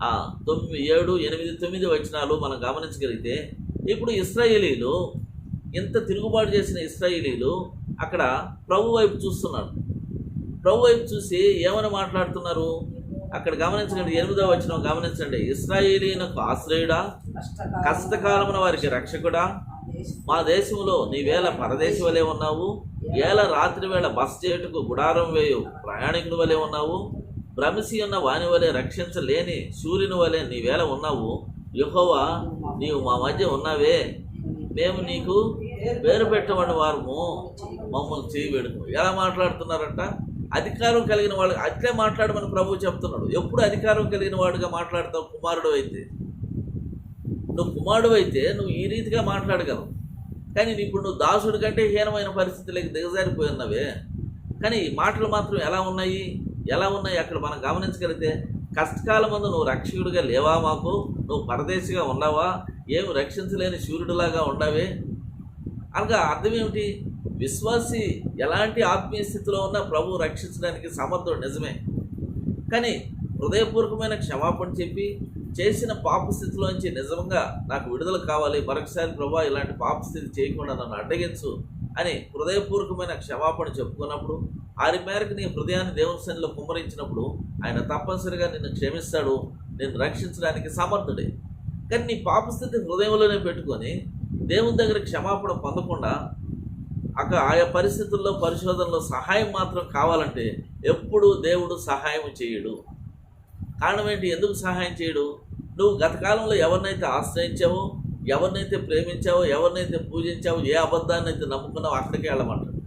7, 8, 9 వచనాలు మనం గమనించగలిగితే, ఇప్పుడు ఇశ్రాయేలీలు, ఇంత తిరుగుబాటు చేసిన ఇశ్రాయేలీలు అక్కడ ప్రభు వైపు చూస్తున్నారు. ప్రభు వైపు చూసి ఏమని మాట్లాడుతున్నారు అక్కడ గమనించండి. 8వ వచనం గమనించండి. ఇశ్రాయేలీయునకు ఆశ్రయుడా, కష్టకాలమున వారికి రక్షకుడా, మా దేశంలో నీవేళ పరదేశి వలె ఉన్నావు, ఏళ రాత్రి వేళ బస చేయుటకు గుడారం వేయు ప్రయాణికుని వలె ఉన్నావు, భ్రమిసి ఉన్న వాని వలె రక్షించలేని సూర్యుని వలె నీవేళ ఉన్నావు. యెహోవా, నీవు మా మధ్య ఉన్నావే, మేము నీకు పేరు పెట్టమని వారము, మమ్మల్ని చేయబెడుకు. ఎలా మాట్లాడుతున్నారంట? అధికారం కలిగిన వాళ్ళు అట్లే మాట్లాడమని ప్రభువు చెప్తున్నాడు. ఎప్పుడు అధికారం కలిగిన వాడుగా మాట్లాడతావు? కుమారుడు అయితే, నువ్వు కుమారుడు అయితే నువ్వు ఈ రీతిగా మాట్లాడగలవు. కానీ ఇప్పుడు నువ్వు దాసుడి కంటే హీనమైన పరిస్థితులకి దిగజారిపోయి ఉన్నావే. కానీ ఈ మాటలు మాత్రం ఎలా ఉన్నాయి అక్కడ మనం గమనించగలిగితే, కష్టకాలం ముందు నువ్వు రక్షకుడిగా లేవా, మాకు నువ్వు పరదేశిగా ఉన్నావా, ఏమి రక్షించలేని సూర్యుడిలాగా ఉండవే అనగా అర్థం ఏమిటి? విశ్వాసి ఎలాంటి ఆత్మీయ స్థితిలో ఉన్నా ప్రభువు రక్షించడానికి సమర్థుడు, నిజమే. కానీ హృదయపూర్వకమైన క్షమాపణ చెప్పి చేసిన పాప స్థితిలోంచి నిజంగా నాకు విడుదల కావాలి, మరొకసారి ప్రభా ఇలాంటి పాప స్థితి చేయకుండా నన్ను అడ్డగించు అని హృదయపూర్వకమైన క్షమాపణ చెప్పుకున్నప్పుడు, ఆ మేరకు నీ హృదయాన్ని దేవుని సన్నిధిలో కుమ్మరించినప్పుడు ఆయన తప్పనిసరిగా నిన్ను క్షమిస్తాడు, నిన్ను రక్షించడానికి సమర్థుడే. కానీ నీ పాపస్థితి హృదయంలోనే పెట్టుకొని దేవుని దగ్గర క్షమాపణ పొందకుండా ఆయా పరిస్థితుల్లో, పరిశోధనలో సహాయం మాత్రం కావాలంటే ఎప్పుడు దేవుడు సహాయం చేయడు. కారణం ఏంటి? ఎందుకు సహాయం చేయడు? నువ్వు గత కాలంలో ఎవరినైతే ఆశ్రయించావో, ఎవరినైతే ప్రేమించావో, ఎవరినైతే పూజించావో, ఏ అబద్ధాన్ని అయితే నమ్ముకున్నావో అక్కడికి వెళ్ళమంటాడు.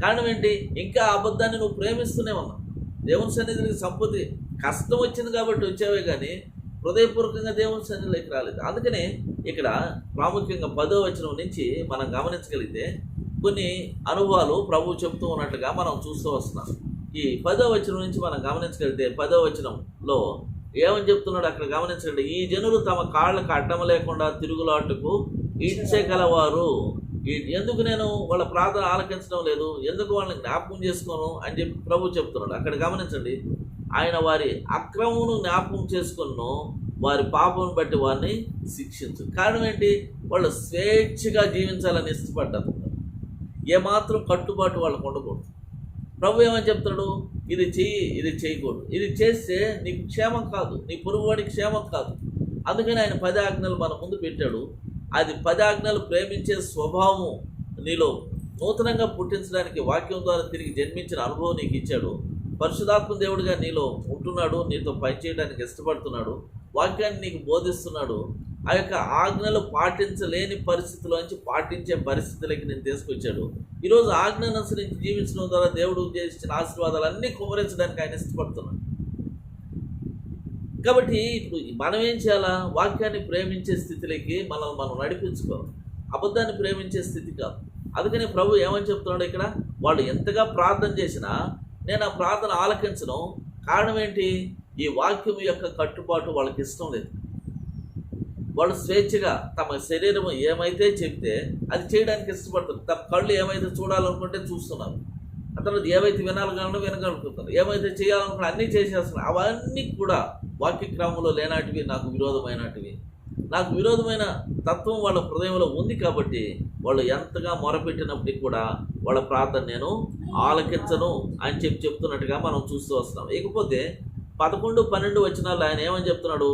కారణం ఏంటి? ఇంకా ఆ అబద్ధాన్ని నువ్వు ప్రేమిస్తూనే ఉన్నావు. దేవుని సన్నిధికి సంపత్తి కష్టం వచ్చింది కాబట్టి వచ్చావే కానీ హృదయపూర్వకంగా దేవుని సన్నిధిలోకి రాలేదు. అందుకనే ఇక్కడ ప్రాముఖ్యంగా 10వ వచనం నుంచి మనం గమనించగలిగితే కొన్ని అనుభవాలు ప్రభువు చెప్తూ ఉన్నట్లుగా మనం చూస్తూ వస్తున్నాం. ఈ 10వ వచనం నుంచి మనం గమనించగలిగితే 10వ వచనంలో ఏమని చెప్తున్నాడు అక్కడ గమనించండి. ఈ జనులు తమ కాళ్ళకు అడ్డం లేకుండా తిరుగులాటుకు ఇచ్చగలవారు. ఎందుకు నేను వాళ్ళ ప్రార్థన ఆలకించడం లేదు, ఎందుకు వాళ్ళని జ్ఞాపకం చేసుకోను అని చెప్పి ప్రభు చెప్తున్నాడు. అక్కడ గమనించండి. ఆయన వారి అక్రమమును జ్ఞాపకం చేసుకును, వారి పాపమును బట్టి వారిని శిక్షించు. కారణం ఏంటి? వాళ్ళు స్వేచ్ఛగా జీవించాలని ఇష్టపడ్డారు. ఏమాత్రం కట్టుబాటు వాళ్ళకు ఉండకూడదు. ప్రభు ఏమని చెప్తాడు? ఇది చెయ్యి, ఇది చేయకూడదు, ఇది చేస్తే నీకు క్షేమం కాదు, నీ పొరుగువాడికి క్షేమం కాదు. అందుకని ఆయన 10 ఆజ్ఞలు మన ముందు పెట్టాడు. అది 10 ఆజ్ఞలు ప్రేమించే స్వభావం నీలో నూతనంగా పుట్టించడానికి వాక్యం ద్వారా తిరిగి జన్మించిన అనుభవం నీకు ఇచ్చాడు. పరిశుద్ధాత్మ దేవుడిగా నీలో ఉంటున్నాడు, నీతో పనిచేయడానికి ఇష్టపడుతున్నాడు, వాక్యాన్ని నీకు బోధిస్తున్నాడు. ఆ యొక్క ఆజ్ఞలు పాటించలేని పరిస్థితుల్లోంచి పాటించే పరిస్థితులకి నేను తీసుకొచ్చాడు. ఈరోజు ఆజ్ఞను అనుసరించి జీవించడం ద్వారా దేవుడు చేసిన ఆశీర్వాదాలన్నీ కుమరించడానికి ఆయన ఇష్టపడుతున్నాడు. కాబట్టి ఇప్పుడు మనం ఏం చేయాలా? వాక్యాన్ని ప్రేమించే స్థితిలోకి మనం నడిపించుకోవాలి, అబద్ధాన్ని ప్రేమించే స్థితి కాదు. అందుకని ప్రభు ఏమని చెప్తున్నాడు ఇక్కడ? వాళ్ళు ఎంతగా ప్రార్థన చేసినా నేను ఆ ప్రార్థన ఆలకించను. కారణం ఏంటి? ఈ వాక్యం యొక్క కట్టుబాటు వాళ్ళకి ఇష్టం లేదు. వాళ్ళు స్వేచ్ఛగా తమ శరీరం ఏమైతే చెప్తే అది చేయడానికి ఇష్టపడుతుంది. తమ కళ్ళు ఏమైతే చూడాలనుకుంటే చూస్తున్నారు, తర్వాత ఏవైతే వినగలుగుతున్నారు, ఏమైతే చేయాలనుకుంటే అన్నీ చేసేస్తున్నారు. అవన్నీ కూడా వాక్యక్రమంలో లేనాటివి, నాకు విరోధమైనటివి. నాకు విరోధమైన తత్వం వాళ్ళ హృదయంలో ఉంది కాబట్టి వాళ్ళు ఎంతగా మొరపెట్టినప్పటికీ కూడా వాళ్ళ ప్రార్థన నేను ఆలకించను అని చెప్తున్నట్టుగా మనం చూస్తూ వస్తున్నాం. ఇకపోతే 11, 12 వచనాలు ఆయన ఏమని చెప్తున్నాడు?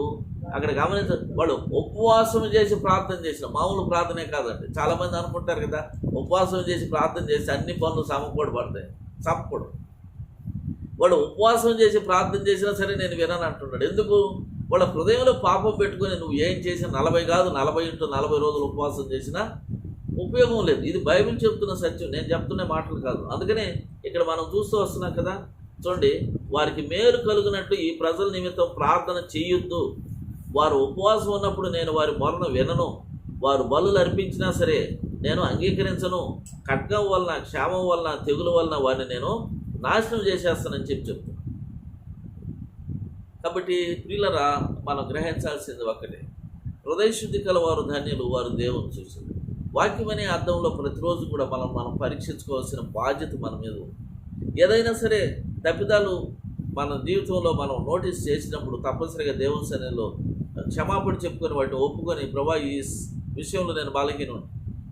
అక్కడ గమనించ, వాళ్ళు ఉపవాసం చేసి ప్రార్థన చేసిన మామూలు ప్రార్థనే కాదండి. చాలామంది అనుకుంటారు కదా, ఉపవాసం చేసి ప్రార్థన చేసి అన్ని పనులు సమకూడబడతాయి. సమకూడదు. వాడు ఉపవాసం చేసి ప్రార్థన చేసినా సరే నేను వినను అంటున్నాడు. ఎందుకు? వాళ్ళ హృదయంలో పాపం పెట్టుకొని నువ్వు ఏం చేసినా 40 కాదు 40 రోజులు ఉపవాసం చేసినా ఉపయోగం లేదు. ఇది బైబిల్ చెప్తున్న సత్యం, నేను చెప్తున్న మాటలు కాదు. అందుకనే ఇక్కడ మనం చూస్తూ వస్తున్నాం కదా, చూడండి, వారికి మేలు కలుగునట్టు ఈ ప్రజల నిమిత్తం ప్రార్థన చేయొద్దు. వారు ఉపవాసం ఉన్నప్పుడు నేను వారి మొరను వినను. వారు బలులు అర్పించినా సరే నేను అంగీకరించను. ఖడ్గం వలన, క్షామం వలన, తెగుల వలన వారిని నేను నాశనం చేసేస్తానని చెప్తున్నాను. కాబట్టి ప్రియులరా, మనం గ్రహించాల్సింది ఒక్కటే, హృదయశుద్ధి కల వారు ధన్యులు, వారు దేవుని చూసింది. వాక్యం అనే అర్థంలో ప్రతిరోజు కూడా మనం పరీక్షించుకోవాల్సిన బాధ్యత మన మీద ఉంది. ఏదైనా సరే తప్పిదాలు మన జీవితంలో మనం నోటీస్ చేసినప్పుడు తప్పనిసరిగా దేవుని సన్నిధిలో క్షమాపణ చెప్పుకొని వాటిని ఒప్పుకొని, ప్రభా ఈ విషయంలో నేను బలహీనుడు,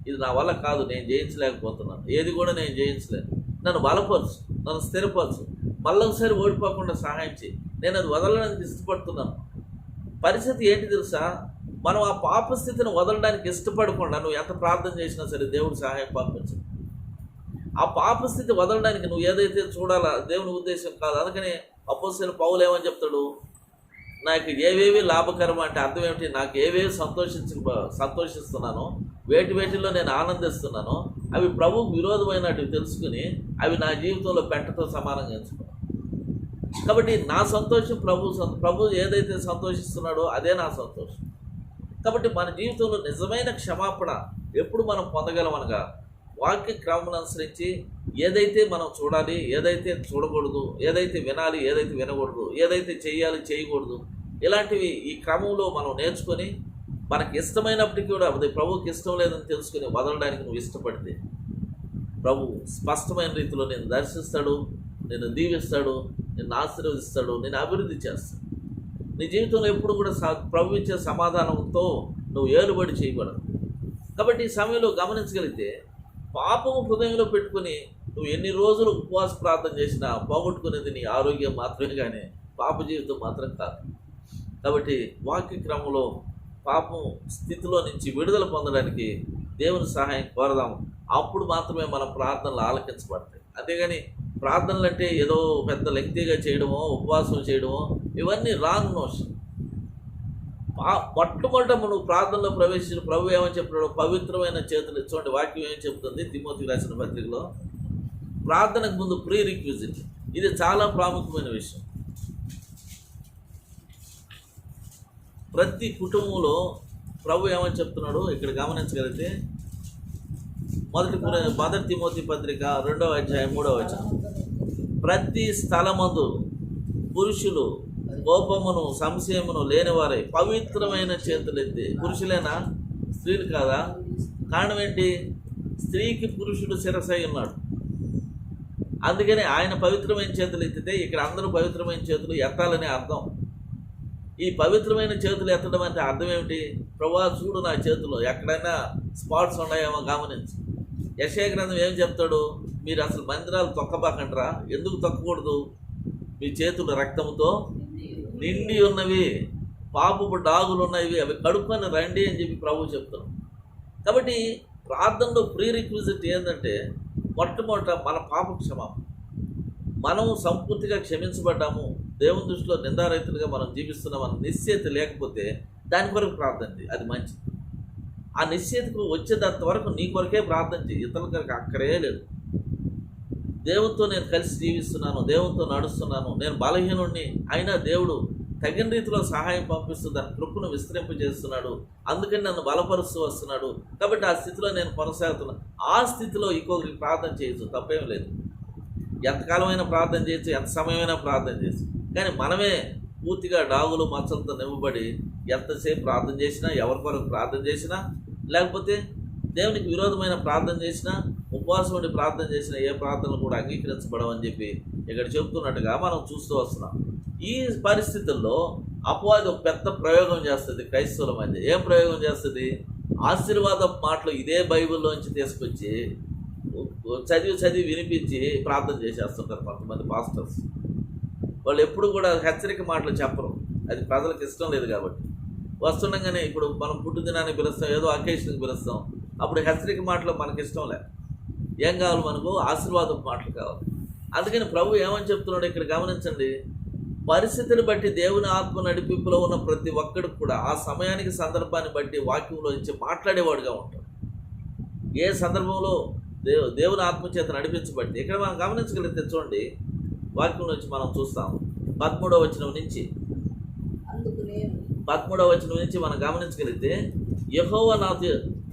ఇది నా వల్ల కాదు, నేను జయించలేకపోతున్నాను, ఏది కూడా నేను జయించలేను, నన్ను బలపరచు, నన్ను స్థిరపరచు, మళ్ళొకసారి ఓడిపోకుండా సహాయం చేయి, నేను అది వదలడానికి ఇష్టపడుతున్నాను. పరిస్థితి ఏంటి తెలుసా, మనం ఆ పాప స్థితిని వదలడానికి ఇష్టపడకుండా నువ్వు ఎంత ప్రార్థన చేసినా సరే దేవుడు సహాయం పంపించు. ఆ పాప స్థితి వదలడానికి నువ్వు ఏదైతే చూడాలా దేవుని ఉద్దేశం కాదు. అందుకని అపోస్తలుడైన పౌలు ఏమని చెప్తాడు, నాకు ఏవేవి లాభకరం అంటే అర్థం ఏమిటి, నాకు ఏవేవి సంతోషిస్తున్నానో వేటిలో నేను ఆనందిస్తున్నానో అవి ప్రభువుకు విరోధమైనట్టు తెలుసుకుని అవి నా జీవితంలో పెంటతో సమానంగా ఎంచుకున్నాను. కాబట్టి నా సంతోషం ప్రభు ఏదైతే సంతోషిస్తున్నాడో అదే నా సంతోషం. కాబట్టి మన జీవితంలో నిజమైన క్షమాపణ ఎప్పుడు మనం పొందగలమనగా, వాక్య క్రమం అనుసరించి ఏదైతే మనం చూడాలి, ఏదైతే చూడకూడదు, ఏదైతే వినాలి, ఏదైతే వినకూడదు, ఏదైతే చేయాలి, చేయకూడదు, ఇలాంటివి ఈ క్రమంలో మనం నేర్చుకొని మనకి ఇష్టమైనప్పటికీ కూడా అది ప్రభువుకి ఇష్టం లేదని తెలుసుకుని వదలడానికి నువ్వు ఇష్టపడితే ప్రభు స్పష్టమైన రీతిలో నేను దర్శిస్తాడు, నేను దీవిస్తాడు, నిన్ను ఆశీర్వదిస్తాడు, నేను అభివృద్ధి చేస్తాడు. నీ జీవితంలో ఎప్పుడు కూడా ప్రభు ఇచ్చే సమాధానంతో నువ్వు ఏలుబడి చేయబడదు. కాబట్టి ఈ సమయంలో గమనించగలిగితే పాపము హృదయంలో పెట్టుకుని నువ్వు ఎన్ని రోజులు ఉపవాస ప్రార్థన చేసినా పోగొట్టుకునేది నీ ఆరోగ్యం మాత్రమే, కానీ పాప జీవితం మాత్రం కాదు. కాబట్టి వాక్య క్రమంలో పాపం స్థితిలో నుంచి విడుదల పొందడానికి దేవుని సహాయం కోరదాము. అప్పుడు మాత్రమే మన ప్రార్థనలు ఆలకించబడతాయి. అంతేగాని ప్రార్థనలు అంటే ఏదో పెద్ద లెంగ్తీగా చేయడమో, ఉపవాసం చేయడమో, ఇవన్నీ రాంగ్ నోషన్. మొట్టమొదట నువ్వు ప్రార్థనలో ప్రవేశించిన ప్రభు ఏమని చెప్పాడు, పవిత్రమైన చేతులు. చూడండి వాక్యం ఏం చెప్తుంది తిమోతికి రాసిన పత్రికలో, ప్రార్థనకు ముందు ప్రీ రిక్విజిట్. ఇది చాలా ప్రాముఖ్యమైన విషయం. ప్రతి కుటుంబంలో ప్రభు ఏమని చెప్తున్నాడు ఇక్కడ గమనించగలిగితే, మొదటి తిమోతి పత్రిక 2వ అధ్యాయం 3వ వచనం, ప్రతి స్థలమందు పురుషులు కోపమును సంశయమును లేనివారై పవిత్రమైన చేతులెత్తి. పురుషులేనా, స్త్రీలు కాదా? కారణం ఏంటి? స్త్రీకి పురుషుడు శిరసై ఉన్నాడు. అందుకని ఆయన పవిత్రమైన చేతులు ఎత్తితే ఇక్కడ అందరూ పవిత్రమైన చేతులు ఎత్తాలనే అర్థం. ఈ పవిత్రమైన చేతులు ఎత్తడం అంటే అర్థం ఏమిటి? ప్రభువా చూడు నా చేతులు ఎక్కడైనా స్పాట్స్ ఉన్నాయేమో గమనించు. యెషయా గ్రంథం ఏం చెప్తాడు, మీరు అసలు మందిరాలు తొక్కబాకంటారా? ఎందుకు తొక్కకూడదు? మీ చేతులు రక్తంతో నిండి ఉన్నవి, పాపపు డాగులు ఉన్నవి, అవి కడుక్కొని రండి అని చెప్పి ప్రభు చెప్తున్నాం. కాబట్టి ప్రార్థనలో ప్రీ రిక్విజిట్ ఏంటంటే, మొట్టమొదట మన పాప క్షమాపణ. మనం సంపూర్తిగా క్షమించబడ్డాము, దేవుని దృష్టిలో నిందారహితులుగా మనం జీవిస్తున్నామని నిశ్చయిత లేకపోతే దాని కొరకు ప్రార్థన చేయి, అది మంచిది. ఆ నిశ్చయితకు వచ్చేంత వరకు నీ కొరకే ప్రార్థన చేయి, ఇతరుల కొరకు అక్కడే లేదు. దేవునితో నేను కలిసి జీవిస్తున్నాను, దేవునితో నడుస్తున్నాను, నేను బలహీనుడిని, అయినా దేవుడు తగిన రీతిలో సహాయం పంపిస్తూ దాని కృపను విస్తరింపజేస్తున్నాడు, అందుకని నన్ను బలపరుస్తూ వస్తున్నాడు. కాబట్టి ఆ స్థితిలో నేను కొనసాగుతున్నాను. ఆ స్థితిలో ఇంకొకరికి ప్రార్థన చేయొచ్చు, తప్పేం లేదు. ఎంతకాలమైనా ప్రార్థన చేయొచ్చు, ఎంత సమయమైనా ప్రార్థన చేయొచ్చు. కానీ మనమే పూర్తిగా డాగులు మచ్చలతో నింపబడి ఎంతసేపు ప్రార్థన చేసినా, ఎవరి కొరకు ప్రార్థన చేసినా, లేకపోతే దేవునికి విరోధమైన ప్రార్థన చేసినా, ఉపవాసం ఉండి ప్రార్థన చేసిన ఏ ప్రార్థనలు కూడా అంగీకరించబడవని చెప్పి ఇక్కడ చెబుతున్నట్టుగా మనం చూస్తూ వస్తున్నాం. ఈ పరిస్థితుల్లో అపవాది ఒక పెద్ద ప్రయోగం చేస్తుంది క్రైస్తవుల మధ్య. ఏం ప్రయోగం చేస్తుంది? ఆశీర్వాద మాటలు ఇదే బైబిల్లోంచి తీసుకొచ్చి చదివి వినిపించి ప్రార్థన చేసేస్తుంటారు కొంతమంది పాస్టర్స్. వాళ్ళు ఎప్పుడు కూడా హెచ్చరిక మాటలు చెప్పరు, అది ప్రజలకు ఇష్టం లేదు కాబట్టి. వస్తుండగానే ఇప్పుడు మనం పుట్టుదినానికి పిలుస్తాం, ఏదో అకేషన్కి పిలుస్తాం, అప్పుడు హెచ్చరిక మాటలు మనకి ఇష్టం లే. ఏం కావాలి మనకు? ఆశీర్వాదం మాటలు కావాలి. అందుకని ప్రభు ఏమని చెప్తున్నాడు ఇక్కడ గమనించండి. పరిస్థితిని బట్టి దేవుని ఆత్మ నడిపింపులో ఉన్న ప్రతి ఒక్కడికి కూడా ఆ సమయానికి సందర్భాన్ని బట్టి వాక్యంలో ఇచ్చి మాట్లాడేవాడుగా ఉంటాడు. ఏ సందర్భంలో దేవుని ఆత్మ చేత నడిపించబట్టి ఇక్కడ మనం గమనించగలిగితే చూడండి, వాక్యం నుంచి మనం చూస్తాం 13వ వచనం నుంచి మనం గమనించగలిగితే, యెహోవా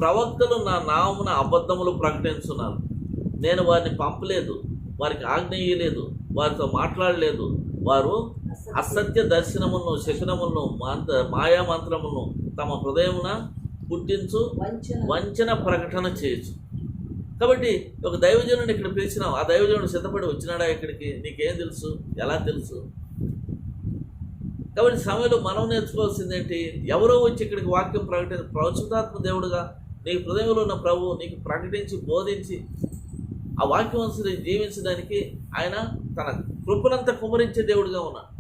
ప్రవక్తలు నా నామమున అబద్ధములు ప్రకటించున్నారు, నేను వారిని పంపలేదు, వారికి ఆజ్ఞ ఇయ్యలేదు, వారితో మాట్లాడలేదు, వారు అసత్య దర్శనములను శకునములను మాయా మంత్రములను తమ హృదయమున పుట్టించు వంచన ప్రకటన చేయొచ్చు. కాబట్టి ఒక దైవజనుడిని ఇక్కడ పిలిచినావు, ఆ దైవజనుడు సిద్ధపడి వచ్చినాడా ఇక్కడికి? నీకేం తెలుసు? ఎలా తెలుసు? కాబట్టి సమయంలో మనం నేర్చుకోవాల్సింది ఏంటి? ఎవరో వచ్చి ఇక్కడికి వాక్యం పరిశుద్ధాత్మ దేవుడుగా నీ హృదయంలో ఉన్న ప్రభు నీకు ప్రకటించి బోధించి ఆ వాక్యం అనుసరించి జీవించడానికి ఆయన తన కృపనంతా కుమరించే దేవుడిగా ఉన్నాడు.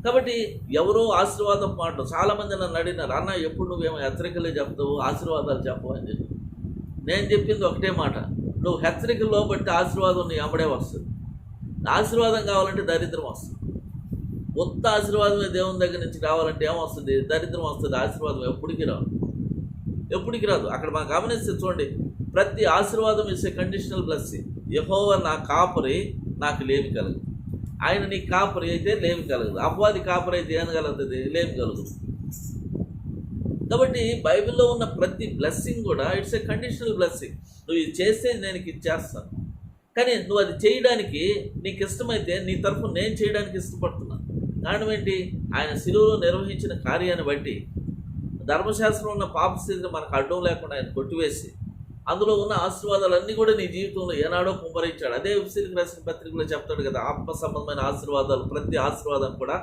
కాబట్టి ఎవరో ఆశీర్వాదం మాటలు చాలామంది నన్ను అడిగినారు, అన్న ఎప్పుడు నువ్వేమో హెచ్చరికలే చెప్తావు, ఆశీర్వాదాలు చెప్పవు అని చెప్పి. నేను చెప్పింది ఒకటే మాట, నువ్వు హెచ్చరికల్లో బట్టి ఆశీర్వాదం నీ అమ్మడే వస్తుంది. ఆశీర్వాదం కావాలంటే దరిద్రం వస్తుంది. కొత్త ఆశీర్వాదమే దేవుని దగ్గర నుంచి రావాలంటే ఏమొస్తుంది? దరిద్రం వస్తుంది. ఆశీర్వాదం ఎప్పటికీ రాదు. అక్కడ మనం గమనిస్తే చూడండి, ప్రతి ఆశీర్వాదం ఇచ్చే కండిషనల్ బ్లెస్సింగ్. యెహోవా నా కాపరి, నాకు లేమి కలగదు. ఆయన నీ కాపరి అయితే లేమి కలగదు. అపవాది కాపరి అయితే ఏం కలుగుతుంది? లేమి కలుగుతుంది. కాబట్టి బైబిల్లో ఉన్న ప్రతి బ్లెస్సింగ్ కూడా ఇట్స్ ఏ కండిషనల్ బ్లెస్సింగ్. నువ్వు ఇది చేస్తే నేను ఇది చేస్తాను, కానీ నువ్వు అది చేయడానికి నీకు ఇష్టమైతే నీ తరఫున నేను చేయడానికి ఇష్టపడుతున్నాను. కారణం ఏంటి? ఆయన శిలువలో నిర్వహించిన కార్యాన్ని బట్టి ధర్మశాస్త్రంలో ఉన్న పాప స్థితిని మనకు అడ్డం లేకుండా ఆయన కొట్టివేసి అందులో ఉన్న ఆశీర్వాదాలన్నీ కూడా నీ జీవితంలో ఏనాడో కుమ్మరించాడు. అదే ఎఫెసీయులకు రాసిన పత్రికలో చెప్తాడు కదా, ఆత్మ సంబంధమైన ఆశీర్వాదాలు, ప్రతి ఆశీర్వాదం కూడా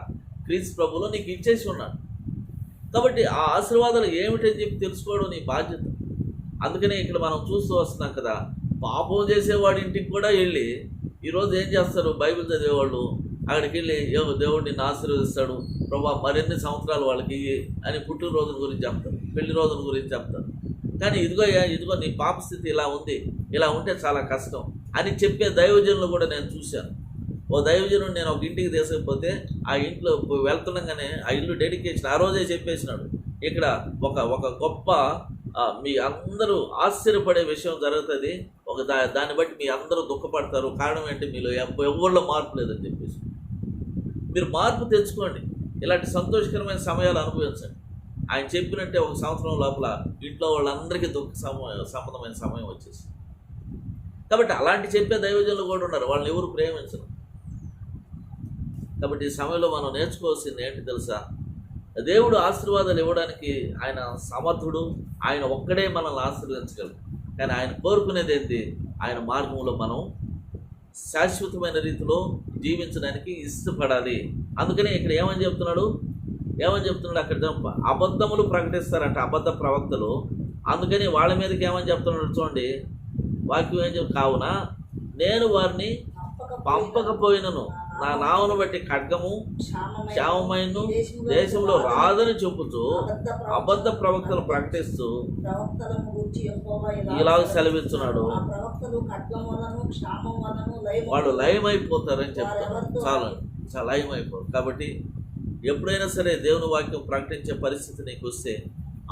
క్రీస్తు ప్రభువులో నీకు ఇచ్చేసి ఉన్నాడు. కాబట్టి ఆ ఆశీర్వాదాలు ఏమిటని చెప్పి తెలుసుకోవడం నీ బాధ్యత. అందుకనే ఇక్కడ మనం చూస్తూ వస్తున్నాం కదా, పాపం చేసేవాడి ఇంటికి కూడా వెళ్ళి ఈరోజు ఏం చేస్తారు? బైబిల్ చదివేవాళ్ళు అక్కడికి వెళ్ళి దేవుడు నిన్ను ఆశీర్వదిస్తాడు ప్రభా, మరిన్ని సంవత్సరాలు వాళ్ళకి అని పుట్టినరోజుల గురించి చెప్తారు, పెళ్లి రోజుల గురించి చెప్తారు. కానీ ఇదిగో నీ పాప స్థితి ఇలా ఉంది, ఇలా ఉంటే చాలా కష్టం అని చెప్పే దైవజనులు కూడా నేను చూశాను. ఓ దైవజనుడు నేను ఒక ఇంటికి తీసుకపోతే ఆ ఇంట్లో వెళ్తుండగానే ఆ ఇల్లు డెడికేషన్ ఆ రోజే చెప్పేసినాడు, ఇక్కడ ఒక గొప్ప మీ అందరూ ఆశ్చర్యపడే విషయం జరుగుతుంది, దాన్ని బట్టి మీ అందరూ దుఃఖపడతారు. కారణం ఏంటి? మీలో ఎవరిలో మార్పు లేదని చెప్పేసి. మీరు మార్పు తెచ్చుకోండి, ఇలాంటి సంతోషకరమైన సమయాలు అనుభవించండి. ఆయన చెప్పినట్టే ఒక సంవత్సరం లోపల ఇంట్లో వాళ్ళందరికీ సంబంధమైన సమయం వచ్చేసి. కాబట్టి అలాంటి చెప్పే దైవజనులు కూడా ఉన్నారు, వాళ్ళని ఎవరు ప్రేమించరు. కాబట్టి ఈ సమయంలో మనం నేర్చుకోవాల్సింది ఏంటి తెలుసా? దేవుడు ఆశీర్వాదాలు ఇవ్వడానికి ఆయన సమర్థుడు, ఆయన ఒక్కడే మనల్ని ఆశీర్వదించగలడు. కానీ ఆయన కోరుకునేది ఏంటి? ఆయన మార్గంలో మనం శాశ్వతమైన రీతిలో జీవించడానికి ఇష్టపడాలి. అందుకనే ఇక్కడ ఏమని చెప్తున్నాడు అక్కడ అబద్ధములు ప్రకటిస్తారంట, అబద్ధ ప్రవక్తలు. అందుకని వాళ్ళ మీదకి ఏమని చెప్తున్నాడు చూడండి, వాక్యం ఏం చెప్తుంది? కావున నేను వారిని పంపకపోయినను నా నామను బట్టి ఖడ్గము క్షామమైన దేశంలో రాదని చెప్పుతూ అబద్ధ ప్రవక్తలు ప్రకటిస్తూ ఇలాగ సెలవిస్తున్నాడు, వాళ్ళు లయమైపోతారని చెప్తారు. చాలా లయమైపోతారు. కాబట్టి ఎప్పుడైనా సరే దేవుని వాక్యం ప్రకటించే పరిస్థితి నీకు వస్తే